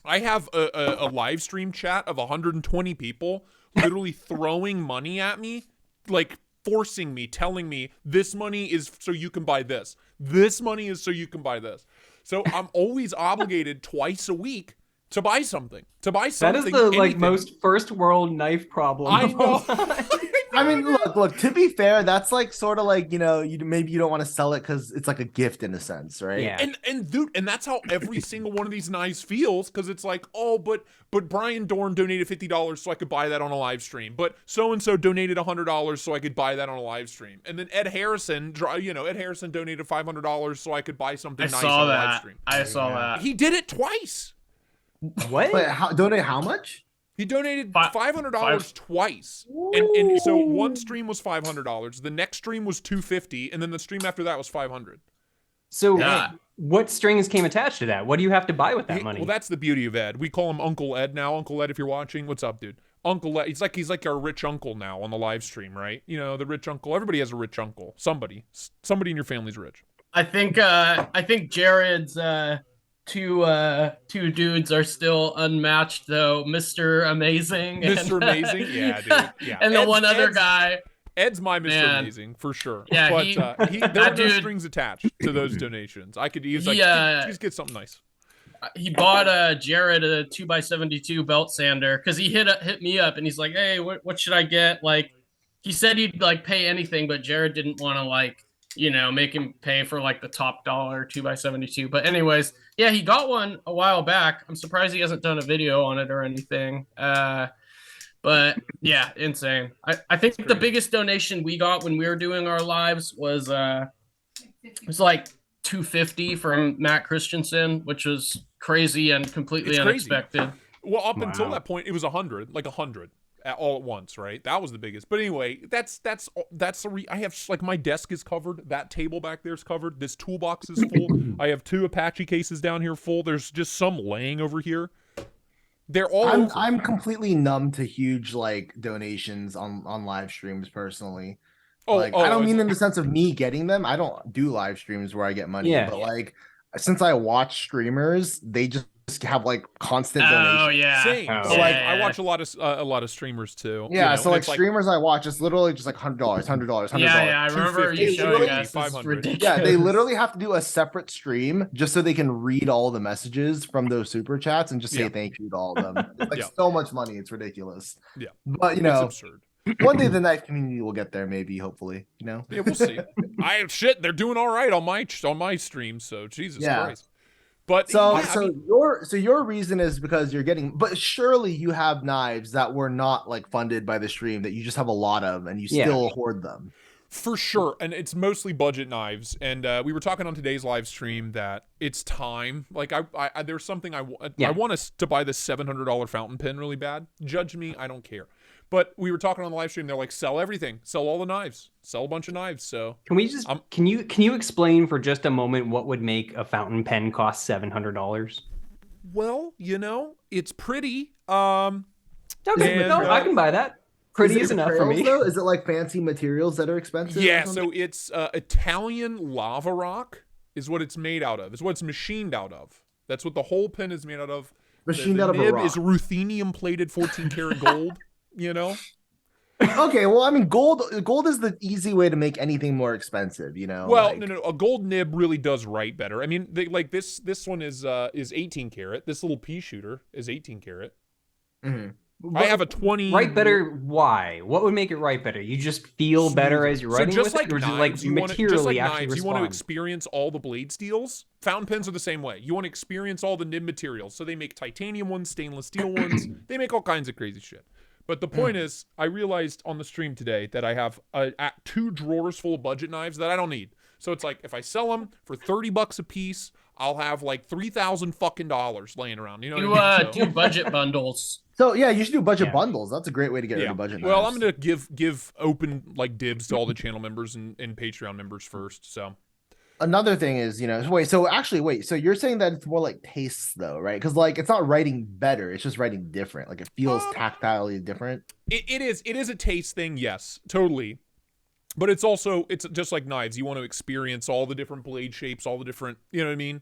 [SPEAKER 1] I have a live stream chat of 120 people literally throwing money at me, like forcing me, telling me this money is so you can buy this. This money is so you can buy this. So I'm always obligated twice a week to buy something.
[SPEAKER 2] That is the like most first world knife problem.
[SPEAKER 1] I
[SPEAKER 2] of all
[SPEAKER 1] know.
[SPEAKER 2] time.
[SPEAKER 4] I mean, look. To be fair, that's like sort of like, you know, maybe you don't want to sell it because it's like a gift in a sense, right?
[SPEAKER 2] Yeah.
[SPEAKER 1] And dude, and that's how every single one of these knives feels, because it's like, oh, but Brian Dorn donated $50 so I could buy that on a live stream. But so and so donated $100 so I could buy that on a live stream. And then Ed Harrison donated $500 so I could buy something nice on a live stream.
[SPEAKER 3] I saw that.
[SPEAKER 1] He did it twice.
[SPEAKER 2] What?
[SPEAKER 4] But donate how much?
[SPEAKER 1] He donated $500 twice, and so one stream was $500. The next stream was $250, and then the stream after that was $500.
[SPEAKER 2] So what strings came attached to that? What do you have to buy with that money?
[SPEAKER 1] Well, that's the beauty of Ed. We call him Uncle Ed now. Uncle Ed, if you're watching, what's up, dude? Uncle Ed. He's like our rich uncle now on the live stream, right? You know, the rich uncle. Everybody has a rich uncle. Somebody in your family's rich.
[SPEAKER 3] I think Jared's two dudes are still unmatched though. Mr. Amazing.
[SPEAKER 1] Mr. Amazing, yeah, dude. Yeah.
[SPEAKER 3] And the one other guy.
[SPEAKER 1] Ed's my Mr.
[SPEAKER 3] Man.
[SPEAKER 1] Amazing for sure.
[SPEAKER 3] Yeah,
[SPEAKER 1] but there are no strings attached to those donations. I could use just get something nice.
[SPEAKER 3] He bought Jared a 2x72 belt sander because he hit me up and he's like, hey, what should I get? Like, he said he'd like pay anything, but Jared didn't want to like, you know, make him pay for like the top dollar 2x72. But anyways, yeah, he got one a while back. I'm surprised he hasn't done a video on it or anything. But yeah, insane. I think the biggest donation we got when we were doing our lives was it was like $250 from Matt Christensen, which was crazy and completely unexpected.
[SPEAKER 1] Well, up until that point, it was 100 all at once, right? That was the biggest. But anyway, that's I have like my desk is covered, that table back there is covered, this toolbox is full. I have 2 Apache cases down here full. There's just some laying over here. They're all
[SPEAKER 4] I'm completely numb to huge like donations on live streams personally. I don't mean in the sense of me getting them. I don't do live streams where I get money, but like since I watch streamers, they just have like constant donations.
[SPEAKER 3] Oh yeah.
[SPEAKER 1] Same.
[SPEAKER 2] Oh.
[SPEAKER 1] So, like I watch a lot of streamers too.
[SPEAKER 4] Yeah,
[SPEAKER 1] you know,
[SPEAKER 4] so like streamers I watch, it's literally just like $100.
[SPEAKER 3] Yeah, I remember you showing us. It's ridiculous.
[SPEAKER 4] Yeah, they literally have to do a separate stream just so they can read all the messages from those super chats and just say thank you to all of them. It's like so much money, it's ridiculous.
[SPEAKER 1] Yeah,
[SPEAKER 4] but you know,
[SPEAKER 1] it's absurd.
[SPEAKER 4] One day the knife community will get there, maybe, hopefully. You know.
[SPEAKER 1] Yeah, we'll see. They're doing all right on my stream. So Jesus Christ. But
[SPEAKER 4] so your reason is because you're getting, but surely you have knives that were not like funded by the stream that you just have a lot of and you still hoard them.
[SPEAKER 1] For sure, and it's mostly budget knives. And we were talking on today's live stream that it's time. Like I there's something I want us to buy this $700 fountain pen really bad. Judge me, I don't care. But we were talking on the live stream. They're like, sell everything, sell all the knives, sell a bunch of knives. So
[SPEAKER 2] can we just can you explain for just a moment what would make a fountain pen cost $700?
[SPEAKER 1] Well, you know, it's pretty.
[SPEAKER 2] Okay, I can buy that. Pretty is enough for me.
[SPEAKER 4] Though? Is it like fancy materials that are expensive?
[SPEAKER 1] Yeah, so it's Italian lava rock is what it's made out of. Is what it's machined out of. That's what the whole pen is made out of.
[SPEAKER 4] Machined
[SPEAKER 1] the
[SPEAKER 4] out of a
[SPEAKER 1] nib
[SPEAKER 4] rock.
[SPEAKER 1] is ruthenium plated 14 karat gold. You know.
[SPEAKER 4] Okay, well, I mean, gold is the easy way to make anything more expensive. You know.
[SPEAKER 1] Well, no, a gold nib really does write better. I mean, like this one is 18 karat. This little pea shooter is 18 karat.
[SPEAKER 4] Mm-hmm.
[SPEAKER 1] I have a 20.
[SPEAKER 2] Write better? Why? What would make it write better? You just feel better as you're writing
[SPEAKER 1] just
[SPEAKER 2] with
[SPEAKER 1] like
[SPEAKER 2] it, or
[SPEAKER 1] knives,
[SPEAKER 2] you materially actually respond?
[SPEAKER 1] You want to experience all the blade steels. Fountain pens are the same way. You want to experience all the nib materials. So they make titanium ones, stainless steel ones. They make all kinds of crazy shit. But the point is, I realized on the stream today that I have 2 drawers full of budget knives that I don't need. So it's like if I sell them for $30 a piece, I'll have like $3,000 fucking dollars laying around. You know what I mean?
[SPEAKER 3] Do budget bundles.
[SPEAKER 4] So yeah, you should do budget bundles. That's a great way to get rid of budget knives.
[SPEAKER 1] Well, I'm gonna give open like dibs to all the channel members and Patreon members first. So
[SPEAKER 4] another thing is, you know, so you're saying that it's more like tastes though, right? Because like it's not writing better, it's just writing different. Like it feels tactilely different.
[SPEAKER 1] It is a taste thing, yes, totally. But it's just like knives. You want to experience all the different blade shapes, all the different, you know what I mean?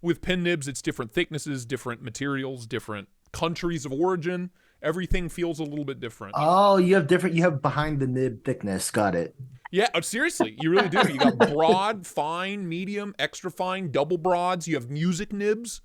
[SPEAKER 1] With pen nibs, it's different thicknesses, different materials, different countries of origin. Everything feels a little bit different.
[SPEAKER 4] Oh, you have behind the nib thickness. Got it.
[SPEAKER 1] Yeah, seriously, you really do. You got broad, fine, medium, extra fine, double broads. You have music nibs,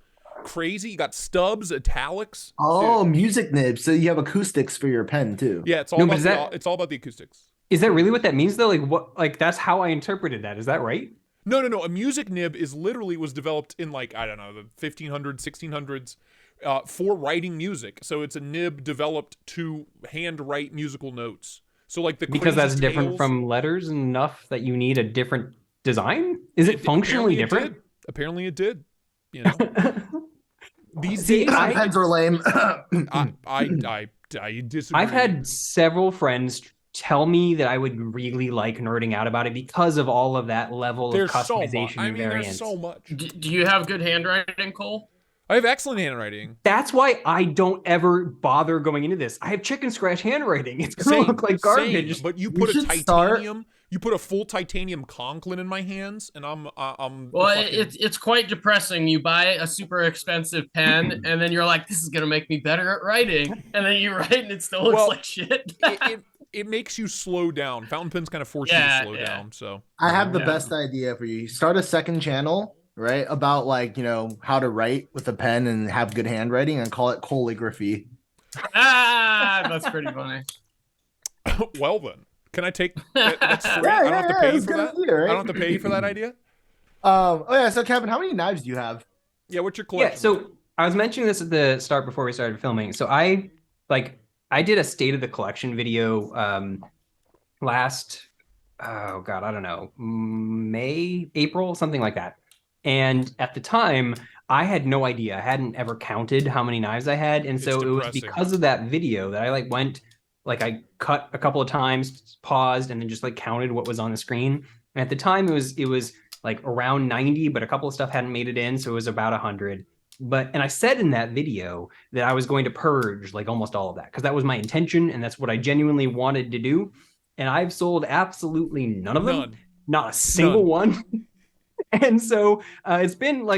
[SPEAKER 1] crazy. You got stubs, italics.
[SPEAKER 4] Oh,
[SPEAKER 1] Dude.
[SPEAKER 4] music nibs. So you have acoustics for your pen too.
[SPEAKER 1] Yeah, it's all
[SPEAKER 2] No, but
[SPEAKER 1] about
[SPEAKER 2] is
[SPEAKER 1] the,
[SPEAKER 2] that-
[SPEAKER 1] it's all about the acoustics.
[SPEAKER 2] Is that really what that means though? Like what? Like that's how I interpreted that. Is that right?
[SPEAKER 1] No. A music nib was developed in like, I don't know, the 1500s, 1600s for writing music. So it's a nib developed to handwrite musical notes. So like the
[SPEAKER 2] Because
[SPEAKER 1] crazy
[SPEAKER 2] that's different
[SPEAKER 1] tales-
[SPEAKER 2] from letters enough that you need a different design. Is it functionally different?
[SPEAKER 1] Apparently it did. You know, these
[SPEAKER 2] See,
[SPEAKER 1] days
[SPEAKER 4] Pens are lame.
[SPEAKER 1] I disagree.
[SPEAKER 2] I've had several friends tell me that I would really like nerding out about it because of all of that level
[SPEAKER 1] There's
[SPEAKER 2] of
[SPEAKER 1] so much.
[SPEAKER 2] customization
[SPEAKER 1] I
[SPEAKER 2] and
[SPEAKER 1] mean,
[SPEAKER 2] variance.
[SPEAKER 1] there's so much.
[SPEAKER 3] Do you have good handwriting, Cole?
[SPEAKER 1] I have excellent handwriting.
[SPEAKER 2] That's why I don't ever bother going into this. I have chicken scratch handwriting. It's gonna look like garbage.
[SPEAKER 1] Same, but you
[SPEAKER 4] We
[SPEAKER 1] put a
[SPEAKER 4] should start-
[SPEAKER 1] titanium, you put a full titanium Conklin in my hands, and I'm
[SPEAKER 3] Well,
[SPEAKER 1] fucking-
[SPEAKER 3] it's quite depressing. You buy a super expensive pen, and then you're like, "This is gonna make me better at writing," and then you write, and it still looks
[SPEAKER 1] Well,
[SPEAKER 3] like shit.
[SPEAKER 1] it makes you slow down. Fountain pens kind of force you
[SPEAKER 3] Yeah,
[SPEAKER 1] to slow
[SPEAKER 3] yeah.
[SPEAKER 1] down. So
[SPEAKER 4] I have the
[SPEAKER 3] Yeah.
[SPEAKER 4] best idea for you. Start a second channel, right? About like, how to write with a pen and have good handwriting and call it calligraphy.
[SPEAKER 3] That's pretty funny.
[SPEAKER 1] well then, can I take that's free?
[SPEAKER 4] Yeah,
[SPEAKER 1] I don't have to
[SPEAKER 4] yeah,
[SPEAKER 1] pay you
[SPEAKER 4] it's
[SPEAKER 1] for
[SPEAKER 4] a good
[SPEAKER 1] that.
[SPEAKER 4] idea, right?
[SPEAKER 1] I don't have to pay you for that idea.
[SPEAKER 4] Oh yeah, so Kevin, how many knives do you have?
[SPEAKER 1] Yeah, what's your
[SPEAKER 2] Yeah,
[SPEAKER 1] collection?
[SPEAKER 2] so I was mentioning this at the start before we started filming. So I did a state of the collection video last I don't know, May, April, something like that. And at the time, I had no idea. I hadn't ever counted how many knives I had. And so
[SPEAKER 1] It's
[SPEAKER 2] it was
[SPEAKER 1] depressing.
[SPEAKER 2] because of that video that I I cut a couple of times, paused, and then just counted what was on the screen. And at the time it was like around 90, but a couple of stuff hadn't made it in, so it was about 100. And I said in that video that I was going to purge almost all of that because that was my intention and that's what I genuinely wanted to do. And I've sold absolutely none of them,
[SPEAKER 1] None.
[SPEAKER 2] not a single one. And so it's been I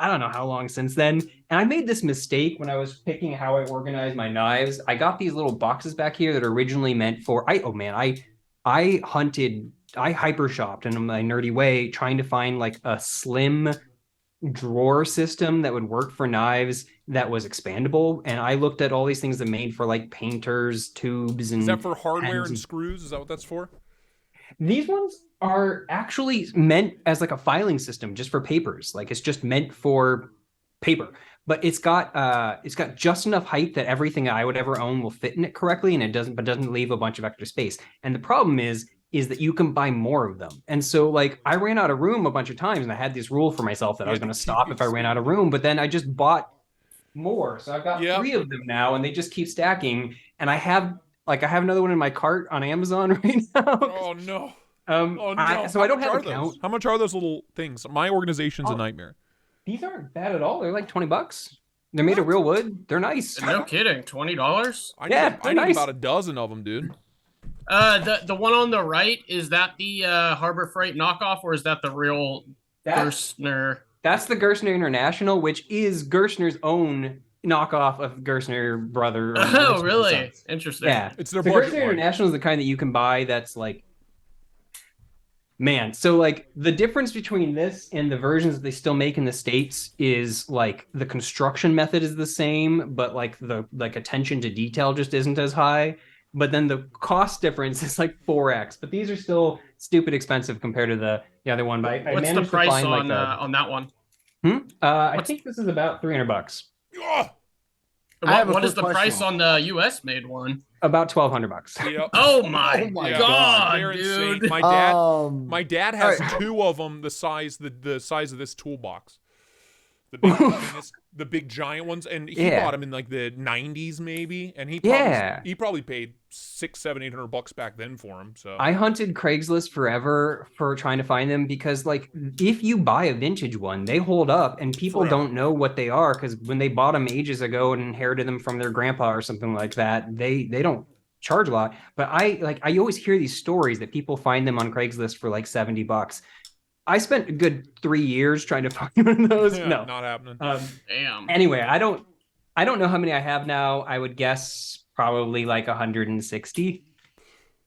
[SPEAKER 2] don't know how long since then. And I made this mistake when I was picking how I organize my knives. I got these little boxes back here that are originally meant for, I hyper shopped in my nerdy way, trying to find a slim drawer system that would work for knives that was expandable. And I looked at all these things that made for painters, tubes, and
[SPEAKER 1] Is that for hardware
[SPEAKER 2] pens
[SPEAKER 1] and screws? Is that what that's for?
[SPEAKER 2] these ones are actually meant as a filing system just for papers. It's just meant for paper, but it's got just enough height that everything I would ever own will fit in it correctly, and it doesn't leave a bunch of extra space. And the problem is that you can buy more of them. And so I ran out of room a bunch of times, and I had this rule for myself that I was going to stop if I ran out of room, but then I just bought more. So I've got 3 of them now, and they just keep stacking. And I have another one in my cart on Amazon right now.
[SPEAKER 1] Oh no.
[SPEAKER 2] Oh
[SPEAKER 1] no.
[SPEAKER 2] So I don't have a
[SPEAKER 1] those?
[SPEAKER 2] count.
[SPEAKER 1] How much are those little things? My organization's a nightmare.
[SPEAKER 2] These aren't bad at all. They're $20. They're made of real wood. They're nice.
[SPEAKER 3] No kidding, $20.
[SPEAKER 1] I
[SPEAKER 2] Yeah,
[SPEAKER 1] need,
[SPEAKER 2] they're
[SPEAKER 1] I need
[SPEAKER 2] nice.
[SPEAKER 1] about a dozen of them, dude.
[SPEAKER 3] The one on the right, is that the Harbor Freight knockoff, or is that the real Gerstner?
[SPEAKER 2] That's the Gerstner International, which is Gerstner's own knockoff of Gerstner brother. or
[SPEAKER 3] Oh,
[SPEAKER 2] Gerstner
[SPEAKER 3] really?
[SPEAKER 2] Sons.
[SPEAKER 3] Interesting.
[SPEAKER 2] Yeah.
[SPEAKER 1] It's their
[SPEAKER 2] The
[SPEAKER 1] budget
[SPEAKER 2] Gerstner
[SPEAKER 1] one.
[SPEAKER 2] International is the kind that you can buy that's man, so the difference between this and the versions that they still make in the States is the construction method is the same, but the attention to detail just isn't as high. But then the cost difference is 4x. But these are still stupid expensive compared to the other one. But I
[SPEAKER 3] What's the
[SPEAKER 2] managed to
[SPEAKER 3] price
[SPEAKER 2] find
[SPEAKER 3] on that one?
[SPEAKER 2] I think this is about $300.
[SPEAKER 1] Ugh.
[SPEAKER 4] I have a
[SPEAKER 3] What is
[SPEAKER 4] quick
[SPEAKER 3] the price
[SPEAKER 4] question.
[SPEAKER 3] on the US made one?
[SPEAKER 2] About $1,200.
[SPEAKER 1] Yep.
[SPEAKER 3] Oh my,
[SPEAKER 4] Oh my
[SPEAKER 1] Yeah,
[SPEAKER 3] god,
[SPEAKER 1] they're insane.
[SPEAKER 3] dude.
[SPEAKER 1] My dad has
[SPEAKER 4] Alright.
[SPEAKER 1] 2 of them the size of this toolbox. The big giant ones, and he
[SPEAKER 2] Yeah.
[SPEAKER 1] bought them in the 90s maybe, and he probably paid $600, $700, $800 back then for them. So
[SPEAKER 2] I hunted Craigslist forever for trying to find them because if you buy a vintage one, they hold up and people
[SPEAKER 1] Forever.
[SPEAKER 2] don't know what they are because when they bought them ages ago and inherited them from their grandpa or something like that, they don't charge a lot. But I always hear these stories that people find them on Craigslist for $70. I spent a good 3 years trying to find one of those.
[SPEAKER 1] yeah,
[SPEAKER 2] No.
[SPEAKER 1] not happening.
[SPEAKER 3] Damn.
[SPEAKER 2] Anyway, I don't know how many I have now. I would guess probably 160.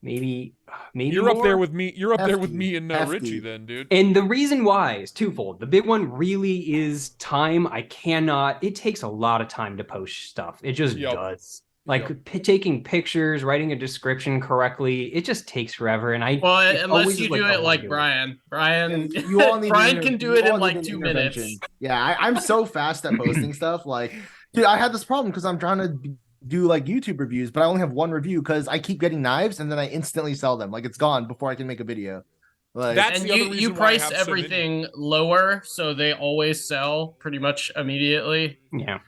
[SPEAKER 2] maybe
[SPEAKER 1] You're up
[SPEAKER 2] more.
[SPEAKER 1] there with me. You're up there with
[SPEAKER 4] Hefty.
[SPEAKER 1] me and
[SPEAKER 4] Hefty.
[SPEAKER 1] Richie, then, dude.
[SPEAKER 2] And the reason why is twofold. The big one really is time. It takes a lot of time to post stuff. It just
[SPEAKER 1] Yep.
[SPEAKER 2] does. Like taking pictures, writing a description correctly, it just takes forever. And it's
[SPEAKER 3] unless
[SPEAKER 2] always
[SPEAKER 3] you
[SPEAKER 2] like,
[SPEAKER 3] do
[SPEAKER 2] I
[SPEAKER 3] it
[SPEAKER 2] wanna
[SPEAKER 3] like
[SPEAKER 2] do it.
[SPEAKER 3] Brian. Brian,
[SPEAKER 4] You all need
[SPEAKER 3] Brian can do it in like 2 minutes.
[SPEAKER 4] Yeah, I'm so fast at posting stuff. Like, dude, I had this problem because I'm trying to do like YouTube reviews, but I only have one review because I keep getting knives and then I instantly sell them. Like it's gone before I can make a video. Like
[SPEAKER 1] That's
[SPEAKER 3] And
[SPEAKER 1] the other
[SPEAKER 3] you
[SPEAKER 1] reason why I
[SPEAKER 3] price
[SPEAKER 1] have so many.
[SPEAKER 3] everything lower, so they always sell pretty much immediately.
[SPEAKER 2] Yeah.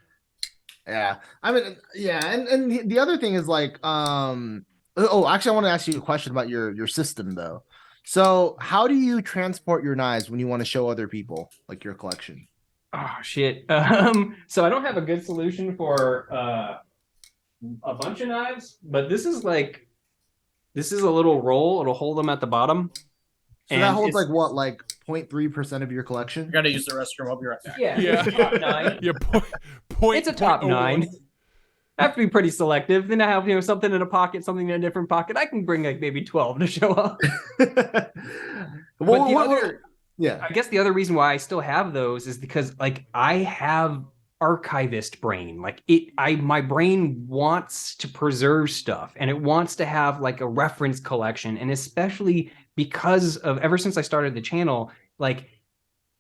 [SPEAKER 4] yeah. I mean, yeah, and the other thing is like, oh, actually, I want to ask you a question about your system though. So, how do you transport your knives when you want to show other people like your collection?
[SPEAKER 2] Oh shit. So I don't have a good solution for a bunch of knives, but this is a little roll. It'll hold them at the bottom.
[SPEAKER 4] So that holds like what, like 0.3% of your collection?
[SPEAKER 3] I gotta use the restroom. I'll be right back.
[SPEAKER 2] Yeah,
[SPEAKER 1] Yeah.
[SPEAKER 2] it's a top 9.
[SPEAKER 1] Yeah, point.
[SPEAKER 2] It's a top
[SPEAKER 1] 0.01.
[SPEAKER 2] 9. I have to be pretty selective. Then I have something in a pocket, something in a different pocket. I can bring like maybe 12 to show up.
[SPEAKER 4] Yeah.
[SPEAKER 2] I guess the other reason why I still have those is because like I have archivist brain. Like my brain wants to preserve stuff and it wants to have like a reference collection. And especially because of ever since I started the channel, like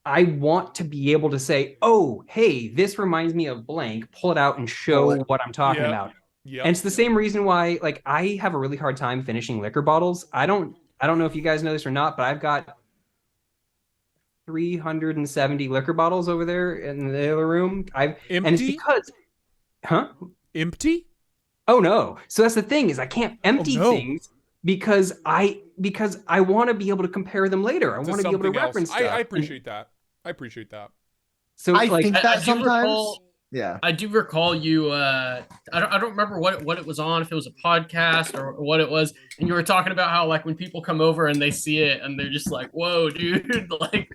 [SPEAKER 2] I want to be able to say, oh, hey, this reminds me of blank, pull it out and show what I'm talking about.
[SPEAKER 1] Yeah.
[SPEAKER 2] And it's the same reason why like I have a really hard time finishing liquor bottles. I don't know if you guys know this or not, but I've got 370 liquor bottles over there in the other room. And it's because,
[SPEAKER 1] Empty?
[SPEAKER 2] Oh no. So that's the thing is I can't empty things because I want to be able to compare them later. I want to be able to reference stuff.
[SPEAKER 1] I appreciate that. I appreciate that.
[SPEAKER 2] So
[SPEAKER 4] I think that
[SPEAKER 3] I
[SPEAKER 4] sometimes. Yeah,
[SPEAKER 3] I do recall you. I don't remember what it was on. If it was a podcast or what it was, and you were talking about how like when people come over and they see it and they're just like, "Whoa, dude!" Like,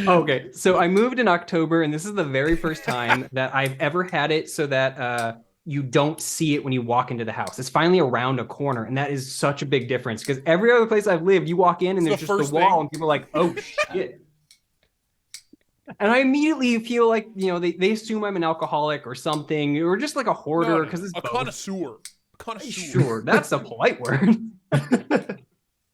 [SPEAKER 2] okay. So I moved in October, and this is the very first time that I've ever had it so that you don't see it when you walk into the house. It's finally around a corner, and that is such a big difference because every other place I've lived, you walk in and there's just the wall, and people are like, "Oh shit." And I immediately feel like, they assume I'm an alcoholic or something, or just like a hoarder because it's
[SPEAKER 1] a connoisseur.
[SPEAKER 2] Sure, that's a polite word.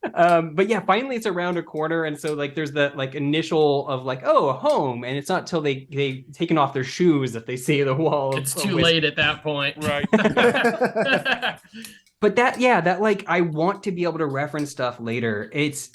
[SPEAKER 2] But yeah, finally it's around a corner, and so like there's the like initial of like, oh, a home, and it's not till they taken off their shoes that they see the wall.
[SPEAKER 3] It's too late at that point,
[SPEAKER 1] right?
[SPEAKER 2] But that like I want to be able to reference stuff later. It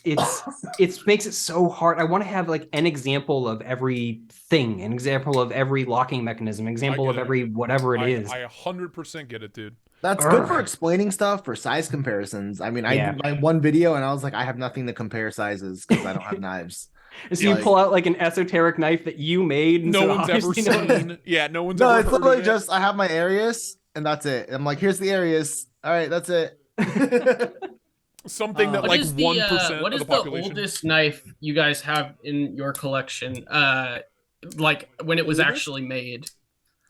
[SPEAKER 2] makes it so hard. I want to have like an example of every thing, an example of every locking mechanism, an example of every whatever it is.
[SPEAKER 1] I 100% get it, dude.
[SPEAKER 4] That's good for explaining stuff, for size comparisons. I mean, I did my one video and I was like, I have nothing to compare sizes because I don't have knives.
[SPEAKER 2] So you pull out like an esoteric knife that you made.
[SPEAKER 1] No one's ever seen. Yeah, no one's ever
[SPEAKER 4] heard. No, it's literally
[SPEAKER 1] of it.
[SPEAKER 4] just I have my Arius and that's it. I'm like, here's the Arius. All right, that's it.
[SPEAKER 1] Something that like 1%
[SPEAKER 3] what
[SPEAKER 1] of
[SPEAKER 3] is
[SPEAKER 1] the population.
[SPEAKER 3] The oldest knife you guys have in your collection? Like when it was actually made.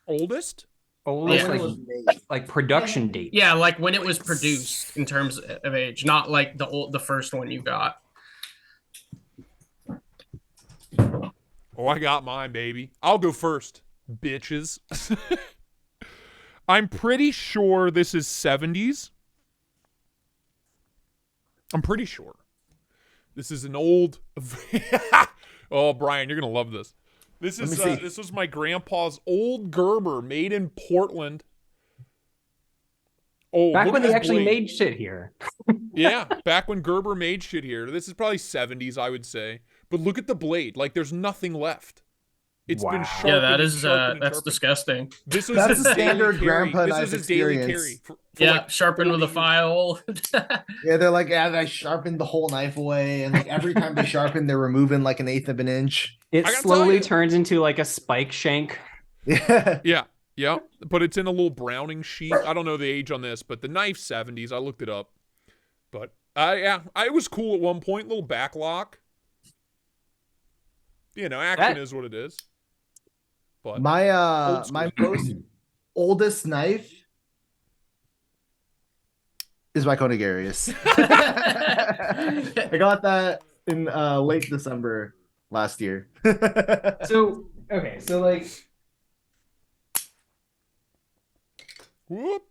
[SPEAKER 1] Oldest?
[SPEAKER 2] Like production date.
[SPEAKER 3] Yeah, like when it was produced in terms of age, not like the first one you got.
[SPEAKER 1] Oh, I got mine, baby. I'll go first, bitches. I'm pretty sure this is 70s. I'm pretty sure. This is an old... Oh, Brian, you're going to love this. This was my grandpa's old Gerber made in Portland. Oh,
[SPEAKER 2] back when they actually made shit here.
[SPEAKER 1] Yeah, back when Gerber made shit here. This is probably 70s, I would say. But look at the blade. Like, there's nothing left. It's been sharpened.
[SPEAKER 3] Yeah, that is that's disgusting.
[SPEAKER 1] This was
[SPEAKER 4] that's
[SPEAKER 1] his
[SPEAKER 4] a standard
[SPEAKER 1] daily
[SPEAKER 4] grandpa
[SPEAKER 1] carry.
[SPEAKER 4] knife
[SPEAKER 1] This is his
[SPEAKER 4] experience.
[SPEAKER 1] daily carry. For
[SPEAKER 3] yeah,
[SPEAKER 1] like
[SPEAKER 3] sharpened with a file.
[SPEAKER 4] Yeah, they're like, I sharpened the whole knife away, and like every time they sharpen, they're removing like 1/8 of an inch.
[SPEAKER 2] It slowly turns into like a spike shank.
[SPEAKER 4] Yeah.
[SPEAKER 1] Yeah, but it's in a little browning sheet. I don't know the age on this, but the knife's 70s. I looked it up. But I was cool at one point. Little back lock. Action is what it is. But
[SPEAKER 4] my most oldest knife is my Conigarius. I got that in late December last year.
[SPEAKER 2] So okay, so like
[SPEAKER 1] Whoop.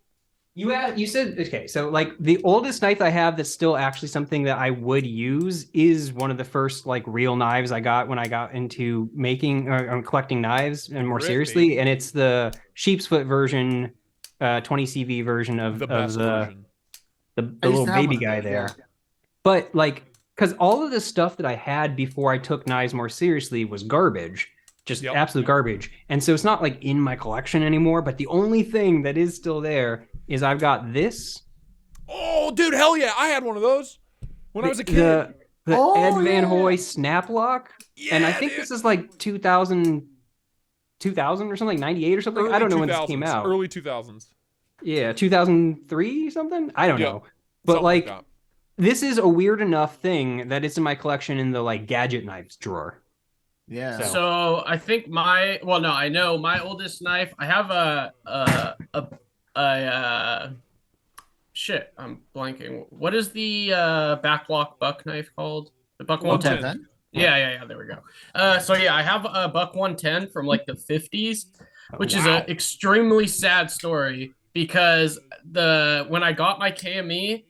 [SPEAKER 2] you said okay, so like the oldest knife I have that's still actually something that I would use is one of the first like real knives I got when I got into making or collecting knives and more
[SPEAKER 1] Rip,
[SPEAKER 2] seriously,
[SPEAKER 1] baby.
[SPEAKER 2] and it's the sheep's foot version, 20 CV version
[SPEAKER 1] The
[SPEAKER 2] of
[SPEAKER 1] best version.
[SPEAKER 2] the
[SPEAKER 4] I used
[SPEAKER 2] little
[SPEAKER 4] to have
[SPEAKER 2] baby
[SPEAKER 4] one of
[SPEAKER 2] guy
[SPEAKER 4] those,
[SPEAKER 2] there.
[SPEAKER 4] yeah.
[SPEAKER 2] But like, because all of the stuff that I had before I took knives more seriously was garbage, just
[SPEAKER 1] Yep.
[SPEAKER 2] absolute garbage. And so it's not like in my collection anymore. But the only thing that is still there is I've got this,
[SPEAKER 1] Oh, dude, hell yeah! I had one of those when I was a kid.
[SPEAKER 2] the Ed
[SPEAKER 4] Oh,
[SPEAKER 2] Van
[SPEAKER 4] yeah.
[SPEAKER 2] Hoy snap lock. And I
[SPEAKER 1] Yeah,
[SPEAKER 2] think
[SPEAKER 1] dude.
[SPEAKER 2] this is like 2000 or something, 98 or something. I
[SPEAKER 1] Early
[SPEAKER 2] don't know when this came
[SPEAKER 1] 2000s.
[SPEAKER 2] out.
[SPEAKER 1] Early 2000s.
[SPEAKER 2] Yeah, 2003 something. I don't
[SPEAKER 1] Yep.
[SPEAKER 2] know. But
[SPEAKER 1] Something like
[SPEAKER 2] like,
[SPEAKER 1] that.
[SPEAKER 2] this is a weird enough thing that it's in my collection in the like gadget knives drawer.
[SPEAKER 4] Yeah.
[SPEAKER 2] So
[SPEAKER 3] So I think I know my oldest knife. I have shit. I'm blanking. What is the backlock buck knife called? The buck 110.
[SPEAKER 1] 110.
[SPEAKER 3] Yeah. There we go. So yeah, I have a buck 110 from like the 50s, which is
[SPEAKER 1] Wow.
[SPEAKER 3] an extremely sad story because the when I got my KME,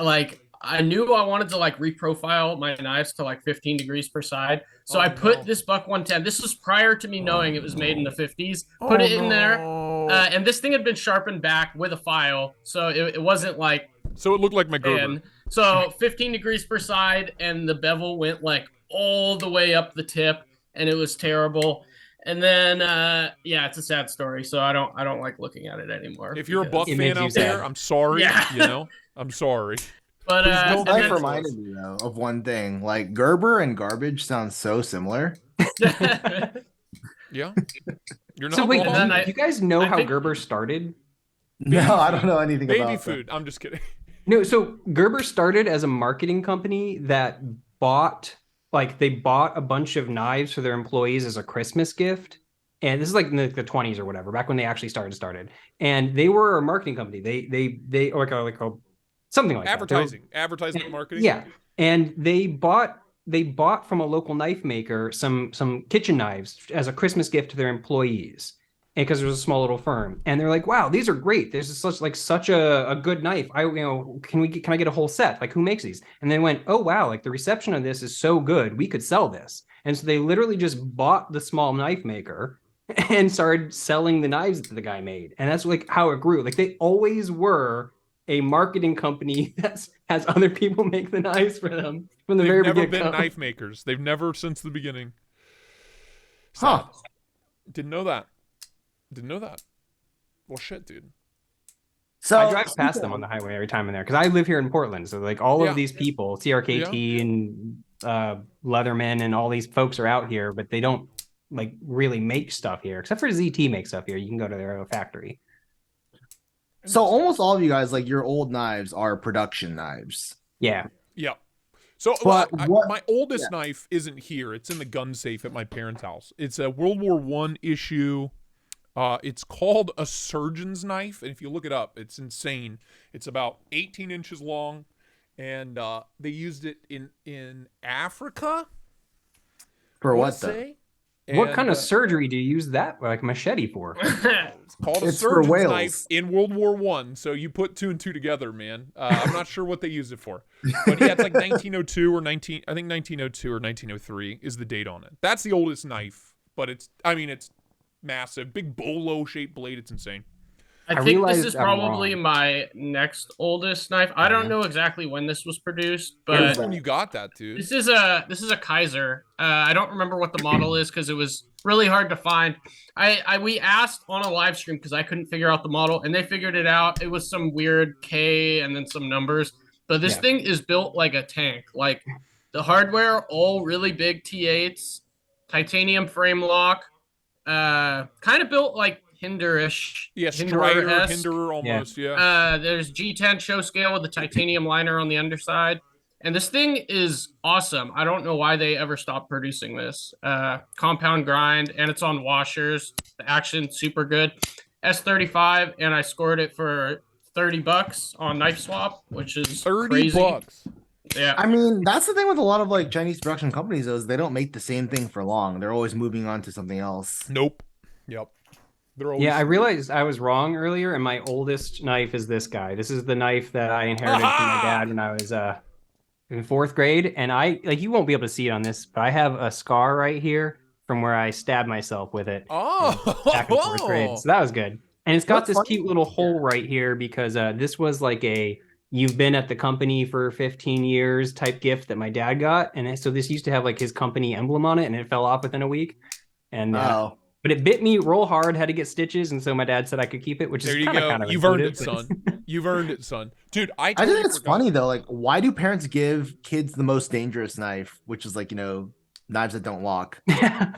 [SPEAKER 3] like I knew I wanted to like reprofile my knives to like 15 degrees per side. So
[SPEAKER 1] Oh,
[SPEAKER 3] I put
[SPEAKER 1] no.
[SPEAKER 3] this buck 110. This was prior to me knowing it was made in the 50s. Put
[SPEAKER 1] Oh,
[SPEAKER 3] it in there.
[SPEAKER 1] no.
[SPEAKER 3] And this thing had been sharpened back with a file. So it wasn't like
[SPEAKER 1] So it looked like my Gerber.
[SPEAKER 3] 10. So 15 degrees per side, and the bevel went like all the way up the tip, and it was terrible. And then yeah, it's a sad story. So I don't like looking at it anymore.
[SPEAKER 1] If you're a Buck
[SPEAKER 2] It
[SPEAKER 1] fan
[SPEAKER 2] makes you
[SPEAKER 1] out there,
[SPEAKER 2] sad.
[SPEAKER 1] I'm sorry.
[SPEAKER 3] Yeah.
[SPEAKER 1] You know, I'm sorry.
[SPEAKER 3] But
[SPEAKER 1] Please
[SPEAKER 4] This
[SPEAKER 1] don't
[SPEAKER 3] and
[SPEAKER 4] knife
[SPEAKER 1] cancel
[SPEAKER 3] then
[SPEAKER 4] reminded
[SPEAKER 1] us.
[SPEAKER 4] me though of one thing. Like Gerber and garbage sound so similar.
[SPEAKER 1] Yeah. You're
[SPEAKER 2] So
[SPEAKER 1] not
[SPEAKER 2] wait,
[SPEAKER 3] And
[SPEAKER 1] wrong.
[SPEAKER 3] then
[SPEAKER 2] do you guys know
[SPEAKER 3] I
[SPEAKER 2] how
[SPEAKER 3] think-
[SPEAKER 2] Gerber started?
[SPEAKER 4] No, I don't know anything
[SPEAKER 1] Baby
[SPEAKER 4] about
[SPEAKER 1] food. I'm just kidding.
[SPEAKER 2] No, so Gerber started as a marketing company that bought they bought a bunch of knives for their employees as a Christmas gift. And this is like in the 20s or whatever, back when they actually started. And they were a marketing company. They like a something like that. They were-
[SPEAKER 1] Advertising and marketing.
[SPEAKER 2] Yeah, and they bought from a local knife maker some kitchen knives as a Christmas gift to their employees, and because it was a small little firm, and they're like, "Wow, these are great. This is such a good knife. Can I get a whole set? Like, who makes these?" And they went, "Oh wow, like the reception of this is so good. We could sell this." And so they literally just bought the small knife maker and started selling the knives that the guy made, and that's like how it grew. Like they always were a marketing company that has other people make the knives for them from the
[SPEAKER 1] They've
[SPEAKER 2] very
[SPEAKER 1] never
[SPEAKER 2] beginning.
[SPEAKER 1] been knife makers. They've never since the beginning.
[SPEAKER 4] Huh.
[SPEAKER 1] Sad. Didn't know that. Didn't know that. Well, shit, dude.
[SPEAKER 4] So
[SPEAKER 2] I drive past them on the highway every time in there because I live here in Portland. So like all
[SPEAKER 1] Yeah.
[SPEAKER 2] of these people, CRKT and Leatherman and all these folks are out here, but they don't like really make stuff here, except for ZT makes stuff here. You can go to their factory.
[SPEAKER 4] So almost all of you guys, like your old knives, are production knives.
[SPEAKER 2] Yeah.
[SPEAKER 1] Yeah. So
[SPEAKER 4] But what-
[SPEAKER 1] my oldest knife isn't here. It's in the gun safe at my parents' house. It's a World War I issue. It's called a surgeon's knife, and if you look it up, it's insane. It's about 18 inches long, and they used it in Africa.
[SPEAKER 4] For
[SPEAKER 1] I wanna
[SPEAKER 4] what though?
[SPEAKER 1] say.
[SPEAKER 2] What
[SPEAKER 1] And,
[SPEAKER 2] kind of surgery do you use that like machete for?
[SPEAKER 1] It's called a
[SPEAKER 4] It's for
[SPEAKER 1] surgeon's
[SPEAKER 4] whales.
[SPEAKER 1] knife in World War One. So you put two and two together, man. I'm not sure what they used it for, but yeah, it's like 1902 or 1902 or 1903 is the date on it. That's the oldest knife, but it's massive, big bolo shaped blade. It's insane.
[SPEAKER 3] I
[SPEAKER 2] I
[SPEAKER 3] think
[SPEAKER 2] realized
[SPEAKER 3] this is
[SPEAKER 2] I'm
[SPEAKER 3] probably
[SPEAKER 2] wrong.
[SPEAKER 3] my next oldest knife. I don't know exactly when this was produced,
[SPEAKER 1] Where's
[SPEAKER 3] but
[SPEAKER 1] when you got that, dude?
[SPEAKER 3] this is a Kaiser. I don't remember what the model is because it was really hard to find. We asked on a live stream because I couldn't figure out the model, and they figured it out. It was some weird K and then some numbers. But this
[SPEAKER 2] Yeah.
[SPEAKER 3] thing is built like a tank. Like the hardware, all really big T8s, titanium frame lock, kind of built like Hinderish.
[SPEAKER 1] Yeah, Strider,
[SPEAKER 3] Hinderer-esque.
[SPEAKER 1] Hinderer, almost. Yeah.
[SPEAKER 3] There's G10 show scale with the titanium liner on the underside. And this thing is awesome. I don't know why they ever stopped producing this. Compound grind, and it's on washers. The action, super good. S35, and I scored it for $30 on Knife Swap, which is
[SPEAKER 1] 30
[SPEAKER 3] crazy.
[SPEAKER 1] bucks.
[SPEAKER 3] Yeah.
[SPEAKER 4] I mean, that's the thing with a lot of like Chinese production companies, though, is they don't make the same thing for long. They're always moving on to something else.
[SPEAKER 1] Nope. Yep. They're always
[SPEAKER 2] Yeah, I realized I was wrong earlier, and my oldest knife is this guy. This is the knife that I inherited from my dad when I was in 4th grade. And you won't be able to see it on this, but I have a scar right here from where I stabbed myself with it back in 4th grade. So that was good. And it's got
[SPEAKER 4] What's
[SPEAKER 2] this
[SPEAKER 4] funny-
[SPEAKER 2] cute little hole right here because this was like you've been at the company for 15 years type gift that my dad got. And so this used to have like his company emblem on it, and it fell off within a week. And but it bit me real hard, had to get stitches, and so my dad said I could keep it, which
[SPEAKER 1] There
[SPEAKER 2] is
[SPEAKER 1] you go.
[SPEAKER 2] kind of
[SPEAKER 1] You've earned it,
[SPEAKER 2] intuitive,
[SPEAKER 1] son. You've earned it, son. Dude, I
[SPEAKER 4] just
[SPEAKER 1] totally
[SPEAKER 4] think it's
[SPEAKER 1] forgot.
[SPEAKER 4] funny though. Like, why do parents give kids the most dangerous knife, which is like, knives that don't lock?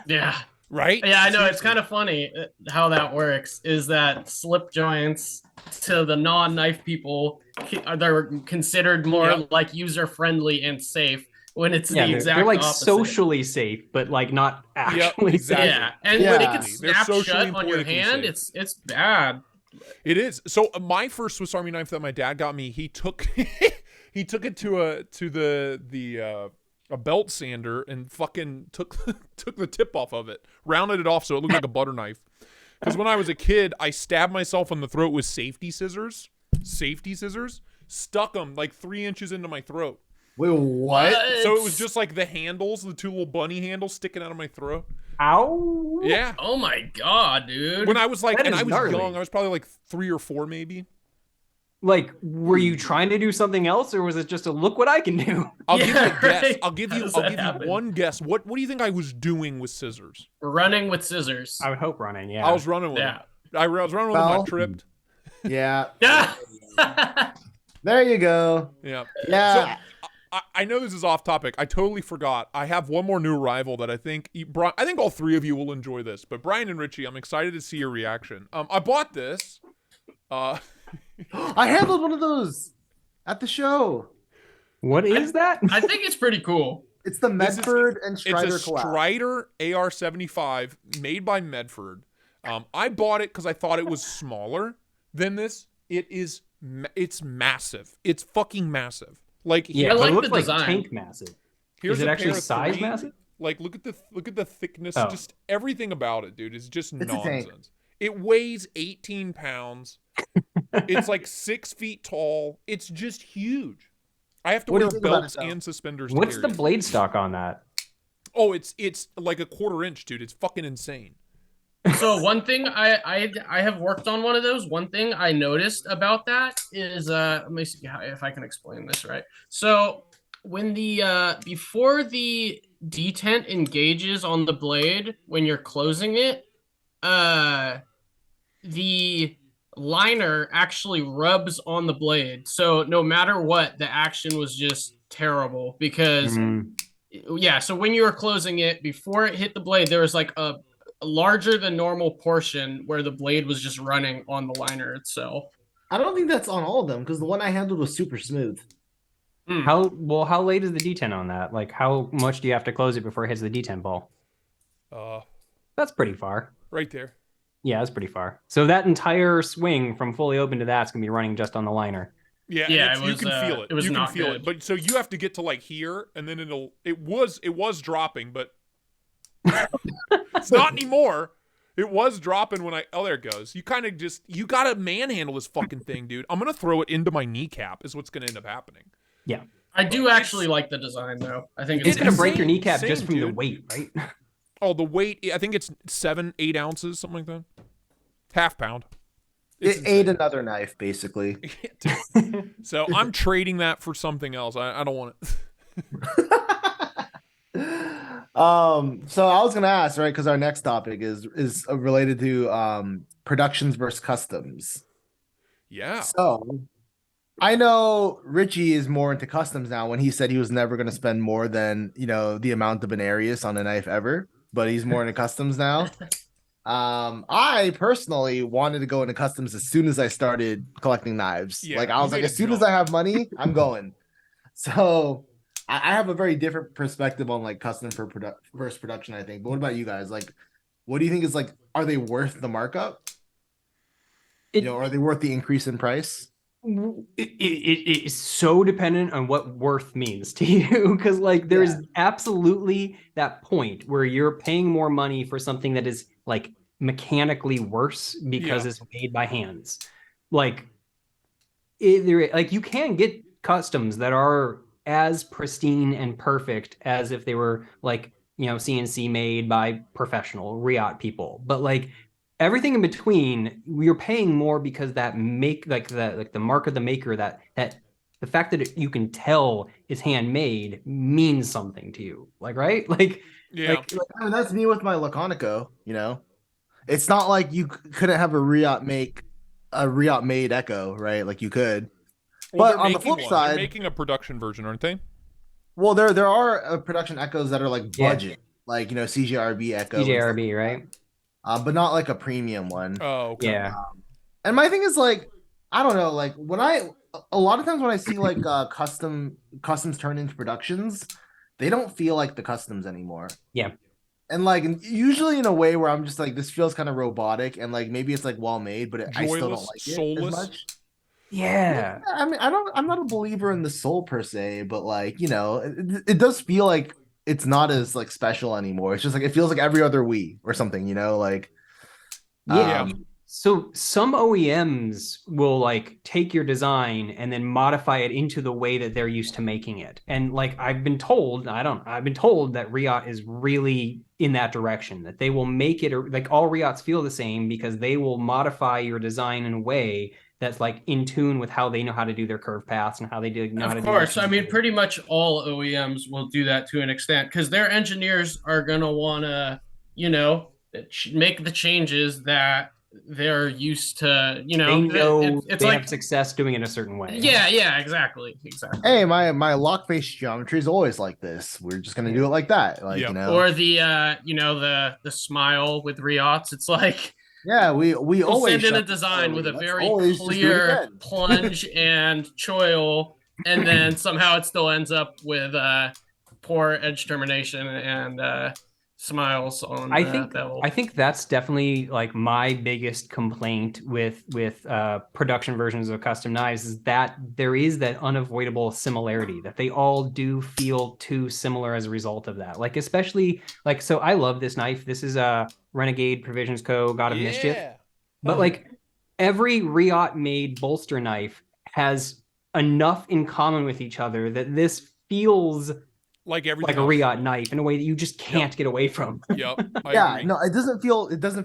[SPEAKER 3] Yeah.
[SPEAKER 1] Right?
[SPEAKER 3] Yeah, I know. It's
[SPEAKER 1] Seriously.
[SPEAKER 3] kind of funny how that works. Is that slip joints to the non-knife people, they're considered more like user-friendly and safe when it's the exact
[SPEAKER 2] they're like
[SPEAKER 3] opposite.
[SPEAKER 2] socially safe, but like not actually
[SPEAKER 1] exactly.
[SPEAKER 2] safe.
[SPEAKER 3] Yeah, and when it gets
[SPEAKER 1] They're
[SPEAKER 3] snapped
[SPEAKER 1] socially
[SPEAKER 3] shut
[SPEAKER 1] and
[SPEAKER 3] on your
[SPEAKER 1] politically
[SPEAKER 3] hand,
[SPEAKER 1] safe.
[SPEAKER 3] it's bad.
[SPEAKER 1] It is. So my first Swiss Army knife that my dad got me, he took he took it to a belt sander and fucking took the tip off of it, rounded it off so it looked like a butter knife. Because when I was a kid, I stabbed myself in the throat with safety scissors, stuck them like 3 inches into my throat.
[SPEAKER 4] Wait, what?
[SPEAKER 1] So it was just like the handles, the 2 little bunny handles sticking out of my throat.
[SPEAKER 2] Ow!
[SPEAKER 1] Yeah.
[SPEAKER 3] Oh my god, dude.
[SPEAKER 1] When I was like,
[SPEAKER 2] That
[SPEAKER 1] and
[SPEAKER 2] is
[SPEAKER 1] I was
[SPEAKER 2] gnarly.
[SPEAKER 1] young, I was probably like 3 or 4 maybe.
[SPEAKER 2] Like, were you trying to do something else, or was it just a look what I can do?
[SPEAKER 1] I'll give you a guess.
[SPEAKER 3] right.
[SPEAKER 1] I'll give
[SPEAKER 3] How
[SPEAKER 1] you
[SPEAKER 3] does that
[SPEAKER 1] I'll give
[SPEAKER 3] happen?
[SPEAKER 1] you one guess. What do you think I was doing with scissors?
[SPEAKER 3] Running with scissors.
[SPEAKER 2] I would hope running. Yeah.
[SPEAKER 1] I was running with
[SPEAKER 3] Yeah.
[SPEAKER 1] them. I was running with them. I
[SPEAKER 4] Well-
[SPEAKER 1] tripped.
[SPEAKER 4] Yeah.
[SPEAKER 3] Yeah.
[SPEAKER 4] There you go.
[SPEAKER 1] Yeah.
[SPEAKER 4] Yeah.
[SPEAKER 1] I know this is off topic. I totally forgot. I have one more new arrival that I think all 3 of you will enjoy this. But Brian and Richie, I'm excited to see your reaction. I bought this.
[SPEAKER 4] I handled one of those at the show.
[SPEAKER 2] What is that?
[SPEAKER 3] I think it's pretty cool.
[SPEAKER 4] It's the
[SPEAKER 1] This is-
[SPEAKER 4] Medford and Strider
[SPEAKER 1] It's a
[SPEAKER 4] collab.
[SPEAKER 1] Strider AR-75 made by Medford. I bought it because I thought it was smaller than this. It's massive. It's fucking massive. Like
[SPEAKER 2] Yeah,
[SPEAKER 3] I
[SPEAKER 2] but
[SPEAKER 3] like
[SPEAKER 2] it looks
[SPEAKER 3] the
[SPEAKER 2] like
[SPEAKER 3] design.
[SPEAKER 2] tank massive.
[SPEAKER 1] here's
[SPEAKER 2] Is it
[SPEAKER 1] a
[SPEAKER 2] actually
[SPEAKER 1] pair of
[SPEAKER 2] size
[SPEAKER 1] 3.
[SPEAKER 2] massive?
[SPEAKER 1] Like look at the thickness.
[SPEAKER 2] Oh.
[SPEAKER 1] Just everything about it, dude. Is just
[SPEAKER 4] It's a tank.
[SPEAKER 1] nonsense. It weighs 18 pounds. It's like 6 feet tall. It's just huge. I have to
[SPEAKER 4] What do
[SPEAKER 1] wear
[SPEAKER 4] you think about
[SPEAKER 1] belts
[SPEAKER 4] it, though?
[SPEAKER 1] and suspenders.
[SPEAKER 2] What's
[SPEAKER 1] to
[SPEAKER 2] the
[SPEAKER 1] carry it.
[SPEAKER 2] blade stock on that?
[SPEAKER 1] Oh, it's like a 1/4 inch, dude. It's fucking insane.
[SPEAKER 3] So one thing I have worked on one of those. One thing I noticed about that is let me see if I can explain this right. So when the before the detent engages on the blade when you're closing it, the liner actually rubs on the blade. So no matter what, the action was just terrible because yeah, so when you were closing it before it hit the blade, there was like a larger than normal portion where the blade was just running on the liner itself.
[SPEAKER 4] I don't think that's on all of them because the one I handled was super smooth.
[SPEAKER 2] How late is the detent on that? Like, how much do you have to close it before it hits the detent ball? That's pretty far.
[SPEAKER 1] Right there.
[SPEAKER 2] Yeah, that's pretty far. So that entire swing from fully open to that's gonna be running just on the liner.
[SPEAKER 1] Yeah,
[SPEAKER 3] Yeah,
[SPEAKER 1] and
[SPEAKER 3] it
[SPEAKER 1] you
[SPEAKER 3] was,
[SPEAKER 1] can feel it.
[SPEAKER 3] it was
[SPEAKER 1] You can
[SPEAKER 3] not
[SPEAKER 1] feel
[SPEAKER 3] good.
[SPEAKER 1] it. But so you have to get to like here, and then it was dropping, but it's not anymore. It was dropping when there it goes. You kind of you gotta manhandle this fucking thing, dude. I'm gonna throw it into my kneecap. Is what's gonna end up happening.
[SPEAKER 2] Yeah,
[SPEAKER 3] I do actually like the design though. I think
[SPEAKER 2] it's gonna
[SPEAKER 1] Insane,
[SPEAKER 2] break your kneecap just
[SPEAKER 1] insane,
[SPEAKER 2] from the
[SPEAKER 1] dude.
[SPEAKER 2] weight, right?
[SPEAKER 1] Oh, the weight. I think it's 7-8 ounces, something like that. Half pound. It's
[SPEAKER 4] It ate another knife, basically.
[SPEAKER 1] insane. So I'm trading that for something else. I don't want it.
[SPEAKER 4] So I was gonna ask, right? Because our next topic is related to productions versus customs.
[SPEAKER 1] Yeah.
[SPEAKER 4] So I know Richie is more into customs now. When he said he was never gonna spend more than the amount of Benarius on a knife ever, but he's more into customs now. I personally wanted to go into customs as soon as I started collecting knives.
[SPEAKER 1] Yeah,
[SPEAKER 4] Like I
[SPEAKER 1] you
[SPEAKER 4] was like,
[SPEAKER 1] made
[SPEAKER 4] as
[SPEAKER 1] a
[SPEAKER 4] soon as
[SPEAKER 1] jump.
[SPEAKER 4] I have money, I'm going. So I have a very different perspective on like custom versus production, I think. But what about you guys? Like, what do you think is like, are they worth the markup?
[SPEAKER 2] It-
[SPEAKER 4] Are they worth the increase in price?
[SPEAKER 2] it is so dependent on what worth means to you, because like there's absolutely that point where you're paying more money for something that is like mechanically worse because it's made by hands. Like like you can get customs that are as pristine and perfect as if they were like, you know, CNC made by professional Riot people, but like everything in between, you're paying more because that make like the mark of the maker, that the fact that you can tell is handmade means something to you, like, right? Like
[SPEAKER 4] I mean, that's me with my Laconico. You know, it's not like you couldn't have a Riot made Echo, right? Like you could.
[SPEAKER 1] Well,
[SPEAKER 4] But on the flip
[SPEAKER 1] they're
[SPEAKER 4] side,
[SPEAKER 1] making a production version, aren't they?
[SPEAKER 4] well, there are production Echoes that are like
[SPEAKER 2] Yeah.
[SPEAKER 4] budget, like CGRB Echo, and stuff
[SPEAKER 2] CJRB, right?
[SPEAKER 4] but not like a premium one.
[SPEAKER 1] Oh, okay.
[SPEAKER 2] Yeah.
[SPEAKER 4] And my thing is like, I don't know, like when a lot of times when I see like customs turn into productions, they don't feel like the customs anymore.
[SPEAKER 2] Yeah.
[SPEAKER 4] And like usually in a way where I'm just like, this feels kind of robotic, and like maybe it's like well made, but I still don't
[SPEAKER 1] Joyless,
[SPEAKER 4] like it
[SPEAKER 1] soulless.
[SPEAKER 4] as much.
[SPEAKER 2] Yeah.
[SPEAKER 4] I mean, I'm not a believer in the soul per se, but like, it does feel like it's not as like special anymore. It's just like it feels like every other Wii or something, like
[SPEAKER 2] Yeah.
[SPEAKER 1] Yeah.
[SPEAKER 2] So some OEMs will like take your design and then modify it into the way that they're used to making it. And like I've been told that Riot is really in that direction, that they will make it like all Riots feel the same because they will modify your design in a way that's like in tune with how they know how to do their curve paths and how they do know how to do.
[SPEAKER 3] Of course, I mean, pretty much all OEMs will do that to an extent because their engineers are gonna wanna, make the changes that they're used to.
[SPEAKER 2] They know
[SPEAKER 3] it's
[SPEAKER 2] they
[SPEAKER 3] like
[SPEAKER 2] have success doing it a certain way.
[SPEAKER 3] yeah, exactly.
[SPEAKER 4] hey, my lock face geometry is always like this. We're just gonna do it like that, like
[SPEAKER 3] Or the the smile with Riots. It's like
[SPEAKER 4] yeah, we
[SPEAKER 3] we'll
[SPEAKER 4] always
[SPEAKER 3] send in a design with a very clear
[SPEAKER 4] again.
[SPEAKER 3] plunge and choil, and then somehow it still ends up with poor edge termination and smiles on.
[SPEAKER 2] I think that's definitely like my biggest complaint with production versions of custom knives is that there is that unavoidable similarity, that they all do feel too similar as a result of that. Like especially like, so I love this knife. This is a Renegade Provisions Co. God of Mischief. But like every Riot made bolster knife has enough in common with each other that this feels
[SPEAKER 1] like everything
[SPEAKER 2] like a Riot knife in a way that you just can't get away from.
[SPEAKER 1] Yep.
[SPEAKER 4] Yeah, no, it doesn't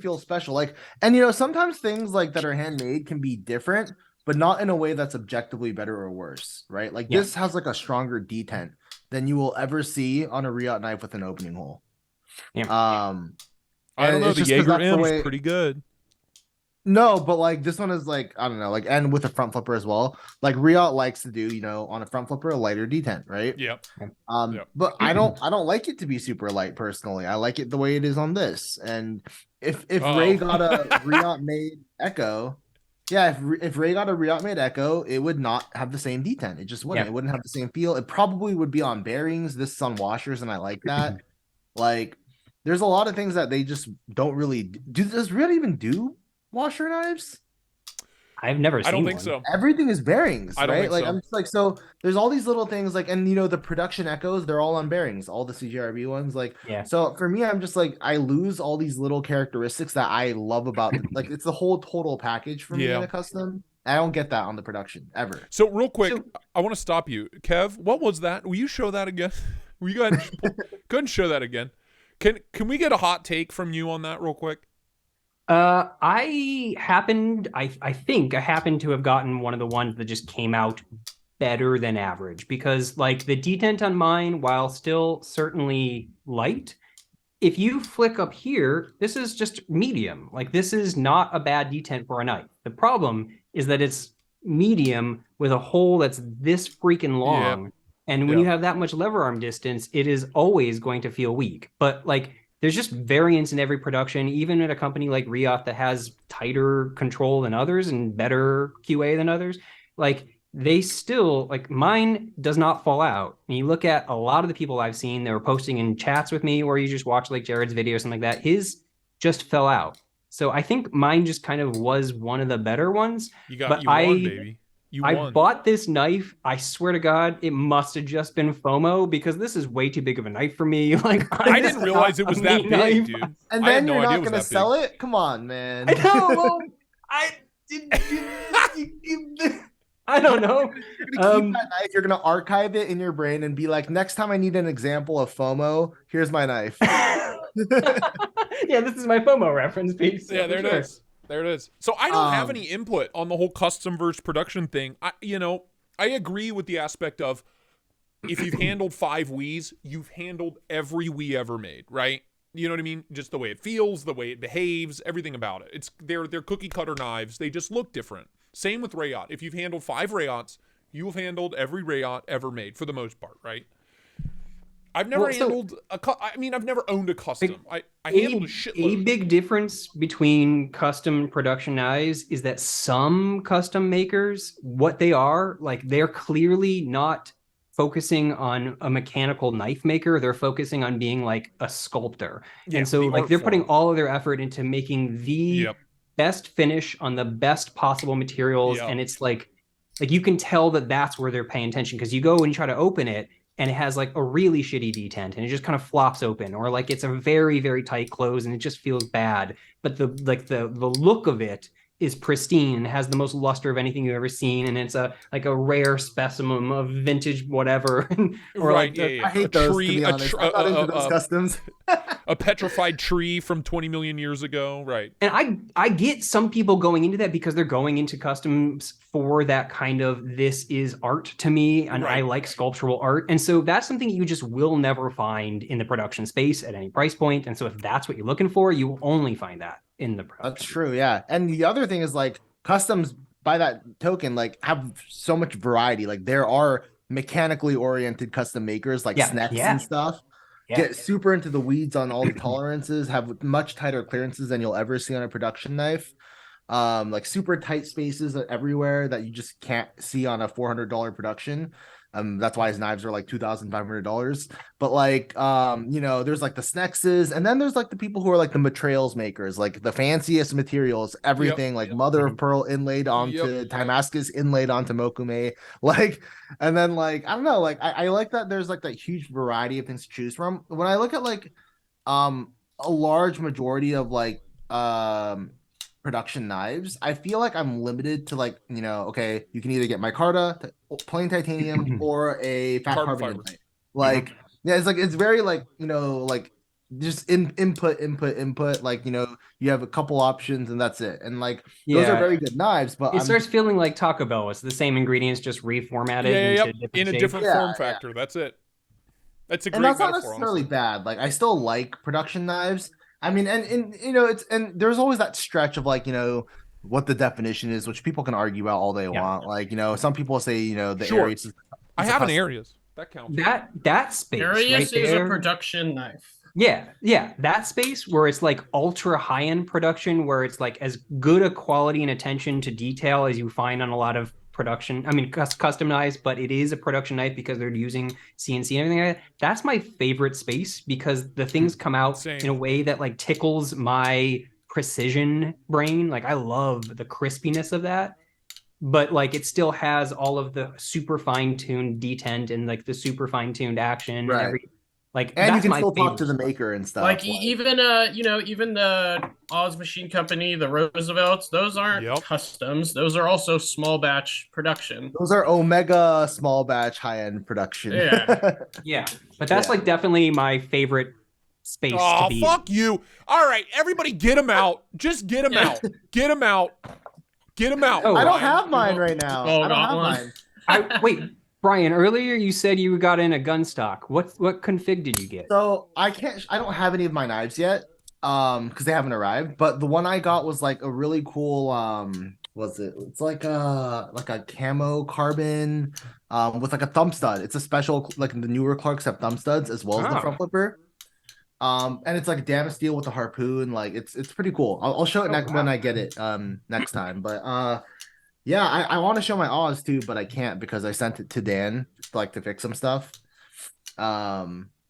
[SPEAKER 4] feel special. Like, and sometimes things like that are handmade can be different, but not in a way that's objectively better or worse, right? Like this has like a stronger detent than you will ever see on a Riot knife with an opening hole.
[SPEAKER 2] Yeah.
[SPEAKER 1] I don't know, the Jaeger M is pretty good.
[SPEAKER 4] No, but like this one is like, I don't know, like, and with a front flipper as well. Like Riot likes to do, on a front flipper, a lighter detent, right?
[SPEAKER 1] Yep.
[SPEAKER 4] But I don't like it to be super light personally. I like it the way it is on this. And if Ray got a Riot made Echo, if Ray got a Riot made Echo, it would not have the same detent. It just wouldn't. It wouldn't have the same feel. It probably would be on bearings. This is on washers, and I like that. Like, there's a lot of things that they just don't really do. Does Riot even do washer knives?
[SPEAKER 2] I've never seen
[SPEAKER 1] I don't think
[SPEAKER 2] one.
[SPEAKER 1] so.
[SPEAKER 4] Everything is bearings,
[SPEAKER 1] I don't
[SPEAKER 4] right?
[SPEAKER 1] think
[SPEAKER 4] Like
[SPEAKER 1] so.
[SPEAKER 4] I'm just like, so there's all these little things like, and the production Echoes, they're all on bearings, all the CGRB ones. Like, so for me, I'm just like, I lose all these little characteristics that I love about like it's the whole total package for me in a custom. I don't get that on the production ever.
[SPEAKER 1] So real quick, I want to stop you. Kev, what was that? Will you show that again? Will you go ahead and show that again? Can we get a hot take from you on that real quick?
[SPEAKER 2] I think I happened to have gotten one of the ones that just came out better than average, because like the detent on mine, while still certainly light, if you flick up here, this is just medium. Like this is not a bad detent for a knife. The problem is that it's medium with a hole that's this freaking long. Yep. And when you have that much lever arm distance, it is always going to feel weak. But like, there's just variance in every production, even at a company like Riot that has tighter control than others and better QA than others. Like they still, like mine does not fall out. And you look at a lot of the people I've seen that were posting in chats with me, or you just watch like Jared's video or something like that, his just fell out. So I think mine just kind of was one of the better ones.
[SPEAKER 1] You got one, baby. You
[SPEAKER 2] I
[SPEAKER 1] won.
[SPEAKER 2] bought this knife. I swear to God, it must have just been FOMO because this is way too big of a knife for me. Like
[SPEAKER 1] I didn't realize it was that big,
[SPEAKER 2] knife.
[SPEAKER 1] dude.
[SPEAKER 4] And
[SPEAKER 1] I had
[SPEAKER 4] then
[SPEAKER 1] no
[SPEAKER 4] you're
[SPEAKER 1] idea
[SPEAKER 4] not
[SPEAKER 1] it was
[SPEAKER 4] gonna
[SPEAKER 1] that
[SPEAKER 4] sell
[SPEAKER 1] big.
[SPEAKER 4] it? Come on, man.
[SPEAKER 2] I know. Well, I don't know.
[SPEAKER 4] You're gonna keep that knife, you're gonna archive it in your brain and be like, next time I need an example of FOMO, here's my knife.
[SPEAKER 2] Yeah, this is my FOMO reference piece.
[SPEAKER 1] Yeah, there it is. There it is. So I don't have any input on the whole custom versus production thing. I agree with the aspect of if you've handled 5 Wiis, you've handled every Wii ever made, right? You know what I mean? Just the way it feels, the way it behaves, everything about it. They're cookie cutter knives. They just look different. Same with Rayot. If you've handled 5 Rayots, you've handled every Rayot ever made for the most part, right? I've never I've never owned a custom. I handled a shitload.
[SPEAKER 2] A big difference between custom and production knives is that some custom makers, what they are, like they're clearly not focusing on a mechanical knife maker. They're focusing on being like a sculptor.
[SPEAKER 1] Yeah,
[SPEAKER 2] and so
[SPEAKER 1] the
[SPEAKER 2] like
[SPEAKER 1] art
[SPEAKER 2] they're putting
[SPEAKER 1] form.
[SPEAKER 2] all of their effort into making the best finish on the best possible materials.
[SPEAKER 1] Yep.
[SPEAKER 2] And it's like you can tell that that's where they're paying attention because you go and you try to open it and it has like a really shitty detent and it just kind of flops open, or like it's a very, very tight close and it just feels bad. But the look of it is pristine, has the most luster of anything you've ever seen, and it's a rare specimen of vintage whatever. Or
[SPEAKER 1] right,
[SPEAKER 2] like
[SPEAKER 4] I hate those, to be honest. I'm not into those customs.
[SPEAKER 1] A petrified tree from 20 million years ago, right?
[SPEAKER 2] And I get some people going into that because they're going into customs for that kind of, this is art to me, and
[SPEAKER 1] Right.
[SPEAKER 2] I like sculptural art. And so that's something you just will never find in the production space at any price point. And so if that's what you're looking for, you will only find that in the production.
[SPEAKER 4] That's true, yeah. And the other thing is like customs by that token like have so much variety. Like there are mechanically oriented custom makers like Snecks and stuff. Get super into the weeds on all the tolerances, have much tighter clearances than you'll ever see on a production knife. Like super tight spaces everywhere that you just can't see on a $400 production. That's why his knives are like $2,500. But like, there's like the Snexes, and then there's like the people who are like the materials makers, like the fanciest materials, everything like mother of pearl inlaid onto Timascus, inlaid onto Mokume, like, and then like I don't know, like I like that there's like that huge variety of things to choose from. When I look at like a large majority of like production knives, I feel like I'm limited to like, okay, you can either get micarta, plain titanium, or a fat carbon implant. Like, it's very like, like just input, like, you have a couple options and that's it. And like, those are very good knives, but
[SPEAKER 2] it starts feeling like Taco Bell. It's the same ingredients, just reformatted
[SPEAKER 1] in a different form factor. That's it. That's a great
[SPEAKER 4] metaphor.
[SPEAKER 1] And
[SPEAKER 4] that's not necessarily bad. Like, I still like production knives. I mean, and there's always that stretch of like, what the definition is, which people can argue about all they want. Like, some people say, the Arius.
[SPEAKER 1] I have an Arius. That counts.
[SPEAKER 2] That space.
[SPEAKER 3] Arius
[SPEAKER 2] right
[SPEAKER 3] is
[SPEAKER 2] there,
[SPEAKER 3] a production knife.
[SPEAKER 2] Yeah. That space where it's like ultra high-end production, where it's like as good a quality and attention to detail as you find on a lot of production. I mean, custom knives, but it is a production knife because they're using CNC and everything like that. That's my favorite space because the things come out in a way that like tickles my precision brain. Like I love the crispiness of that, but like it still has all of the super fine-tuned detent and like the super fine-tuned action and every like,
[SPEAKER 4] and you can still talk to the maker and stuff.
[SPEAKER 3] Like even even the Oz Machine Company, the Roosevelts, those aren't customs. Those are also small batch production.
[SPEAKER 4] Those are Omega small batch high end production.
[SPEAKER 2] Yeah. But that's like definitely my favorite space.
[SPEAKER 1] Oh,
[SPEAKER 2] to be
[SPEAKER 1] fuck you! All right, everybody, get him out. Just get him out. Get him out. Get him out.
[SPEAKER 4] I don't have mine right now. I don't have mine.
[SPEAKER 2] Wait. Brian, earlier you said you got in a gun stock. What config did you get?
[SPEAKER 4] So I don't have any of my knives yet, because they haven't arrived. But the one I got was like a really cool it's like a camo carbon with like a thumb stud. It's a special, like the newer Clarks have thumb studs as well as the front flipper. And it's like damaged steel with a harpoon. Like it's pretty cool. I'll show it when I get it next time. But yeah, I want to show my Oz too, but I can't because I sent it to Dan to fix some stuff.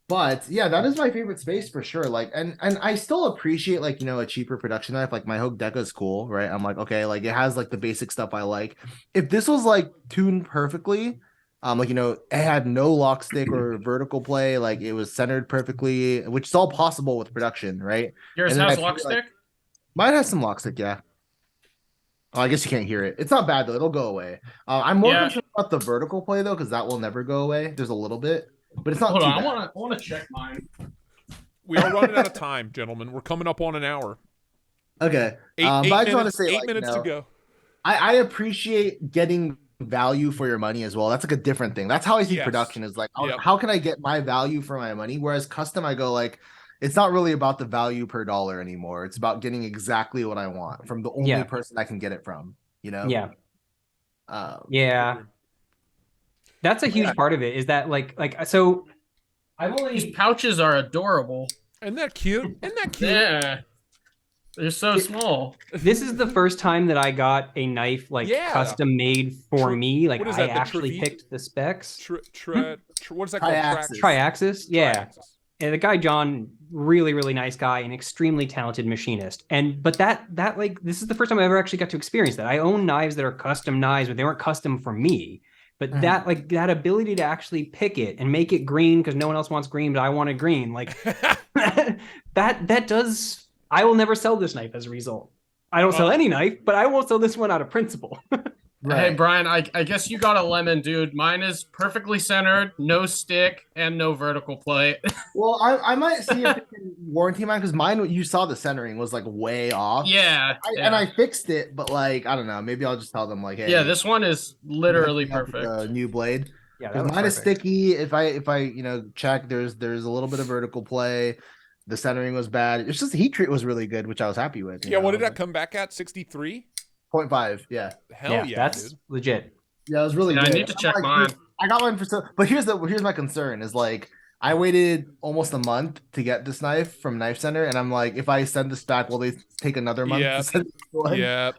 [SPEAKER 4] But yeah, that is my favorite space for sure. Like, and I still appreciate like, a cheaper production knife. Like my Hogue Deca is cool, right? I'm like, okay, like it has like the basic stuff I like. If this was like tuned perfectly, like it had no lock stick or vertical play, like it was centered perfectly, which is all possible with production, right?
[SPEAKER 3] Yours
[SPEAKER 4] And then
[SPEAKER 3] has
[SPEAKER 4] I
[SPEAKER 3] lock
[SPEAKER 4] feel like
[SPEAKER 3] stick?
[SPEAKER 4] mine has some lock stick, yeah. Oh, I guess you can't hear it. It's not bad though. It'll go away. I'm more
[SPEAKER 3] Yeah.
[SPEAKER 4] concerned about the vertical play though, because that will never go away. There's a little bit, but it's not
[SPEAKER 3] Hold
[SPEAKER 4] too
[SPEAKER 3] on,
[SPEAKER 4] bad.
[SPEAKER 3] I wanna check mine.
[SPEAKER 1] We are running out of time, gentlemen. We're coming up on an hour.
[SPEAKER 4] Okay.
[SPEAKER 1] Eight,
[SPEAKER 4] But
[SPEAKER 1] eight
[SPEAKER 4] I just want to
[SPEAKER 1] minutes,
[SPEAKER 4] say,
[SPEAKER 1] eight
[SPEAKER 4] like,
[SPEAKER 1] minutes to go.
[SPEAKER 4] I appreciate getting value for your money as well. That's like a different thing. That's how I see
[SPEAKER 1] Yes.
[SPEAKER 4] production is like,
[SPEAKER 1] Yep.
[SPEAKER 4] how can I get my value for my money? Whereas custom, I go like, it's not really about the value per dollar anymore. It's about getting exactly what I want from the only
[SPEAKER 2] Yeah.
[SPEAKER 4] person I can get it from,
[SPEAKER 2] Yeah.
[SPEAKER 4] Um,
[SPEAKER 2] Yeah. That's a huge part of it, is that so I've
[SPEAKER 3] These
[SPEAKER 2] only
[SPEAKER 3] pouches are adorable.
[SPEAKER 1] Isn't that cute? Isn't that cute?
[SPEAKER 3] Yeah. They're so small.
[SPEAKER 2] this is the first time that I got a knife like
[SPEAKER 1] Yeah.
[SPEAKER 2] custom made for me. Like
[SPEAKER 1] what is
[SPEAKER 2] I
[SPEAKER 1] that, the
[SPEAKER 2] actually
[SPEAKER 1] Trevi-
[SPEAKER 2] picked the specs.
[SPEAKER 1] What is that called?
[SPEAKER 4] Triaxis.
[SPEAKER 2] Triaxis, yeah.
[SPEAKER 1] Triaxis.
[SPEAKER 2] And the guy John, really, really nice guy, an extremely talented machinist. But that like this is the first time I ever actually got to experience that. I own knives that are custom knives, but they weren't custom for me. But that ability to actually pick it and make it green because no one else wants green, but I wanted green, like that does. I will never sell this knife as a result. I don't sell any knife, but I won't sell this one out of principle.
[SPEAKER 3] Hey, Brian, I guess you got a lemon, dude. Mine is perfectly centered, no stick, and no vertical play.
[SPEAKER 4] Well, I might see if it can warranty mine because mine, you saw the centering was like way off.
[SPEAKER 3] Yeah,
[SPEAKER 4] And I fixed it, but like I don't know. Maybe I'll just tell them like, hey,
[SPEAKER 3] yeah, this one is literally
[SPEAKER 4] you have to get
[SPEAKER 3] perfect.
[SPEAKER 4] a new blade.
[SPEAKER 2] Yeah,
[SPEAKER 4] Because mine is sticky. If I check, there's a little bit of vertical play. The centering was bad. It's just the heat treat was really good, which I was happy with.
[SPEAKER 1] Yeah, what did that come back at? 63?
[SPEAKER 4] 0.5. Yeah.
[SPEAKER 1] Hell yeah,
[SPEAKER 2] that's
[SPEAKER 1] dude.
[SPEAKER 2] legit.
[SPEAKER 4] Yeah, it was really good.
[SPEAKER 3] I need to check mine.
[SPEAKER 4] I got mine but here's my concern is like I waited almost a month to get this knife from Knife Center, and I'm like, if I send this back, will they take another month to send this one?
[SPEAKER 1] Yeah.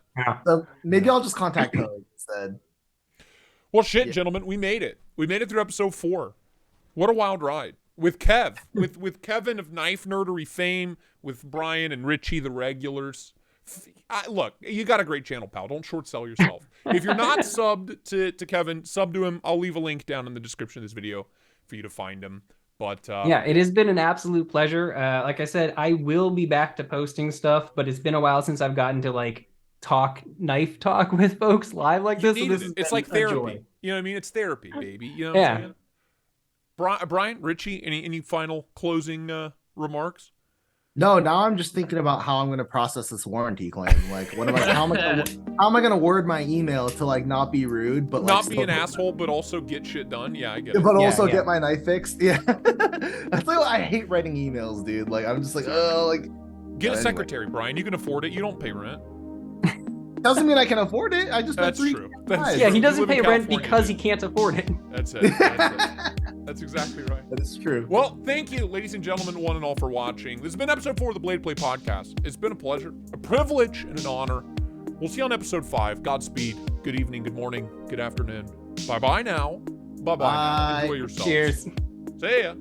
[SPEAKER 4] So maybe I'll just contact Hogue instead.
[SPEAKER 1] Well, shit, gentlemen, we made it. We made it through episode 4. What a wild ride. With Kev, with Kevin of Knife Nerdery fame, with Brian and Richie, the regulars. Look, you got a great channel, pal. Don't short sell yourself. If you're not subbed to Kevin, sub to him. I'll leave a link down in the description of this video for you to find him. But
[SPEAKER 2] yeah, it has been an absolute pleasure. Like I said, I will be back to posting stuff, but it's been a while since I've gotten to like knife talk with folks live like this. So
[SPEAKER 1] it's like therapy. You know what I mean? It's therapy, baby. You know what I'm saying? Brian, Richie, any final closing remarks?
[SPEAKER 4] No, now I'm just thinking about how I'm going to process this warranty claim. Like, how am I going to word my email to like not be rude, but
[SPEAKER 1] not
[SPEAKER 4] like,
[SPEAKER 1] be an asshole, but also get shit done. Yeah, I get it.
[SPEAKER 4] But also get my knife fixed. Yeah, that's like I hate writing emails, dude. Like I'm just like,
[SPEAKER 1] get a secretary, Brian. You can afford it. You don't pay rent.
[SPEAKER 4] Doesn't mean I can afford it. I just
[SPEAKER 1] that's true.
[SPEAKER 2] Yeah, he doesn't pay rent because he can't afford it.
[SPEAKER 1] That's it. That's exactly right.
[SPEAKER 4] That is true.
[SPEAKER 1] Well, thank you, ladies and gentlemen, one and all, for watching. This has been episode 4 of the Blade Play podcast. It's been a pleasure, a privilege, and an honor. We'll see you on episode 5. Godspeed. Good evening, good morning, good afternoon. Bye-bye now. Bye-bye. Now. Enjoy yourselves.
[SPEAKER 2] Cheers.
[SPEAKER 1] See ya.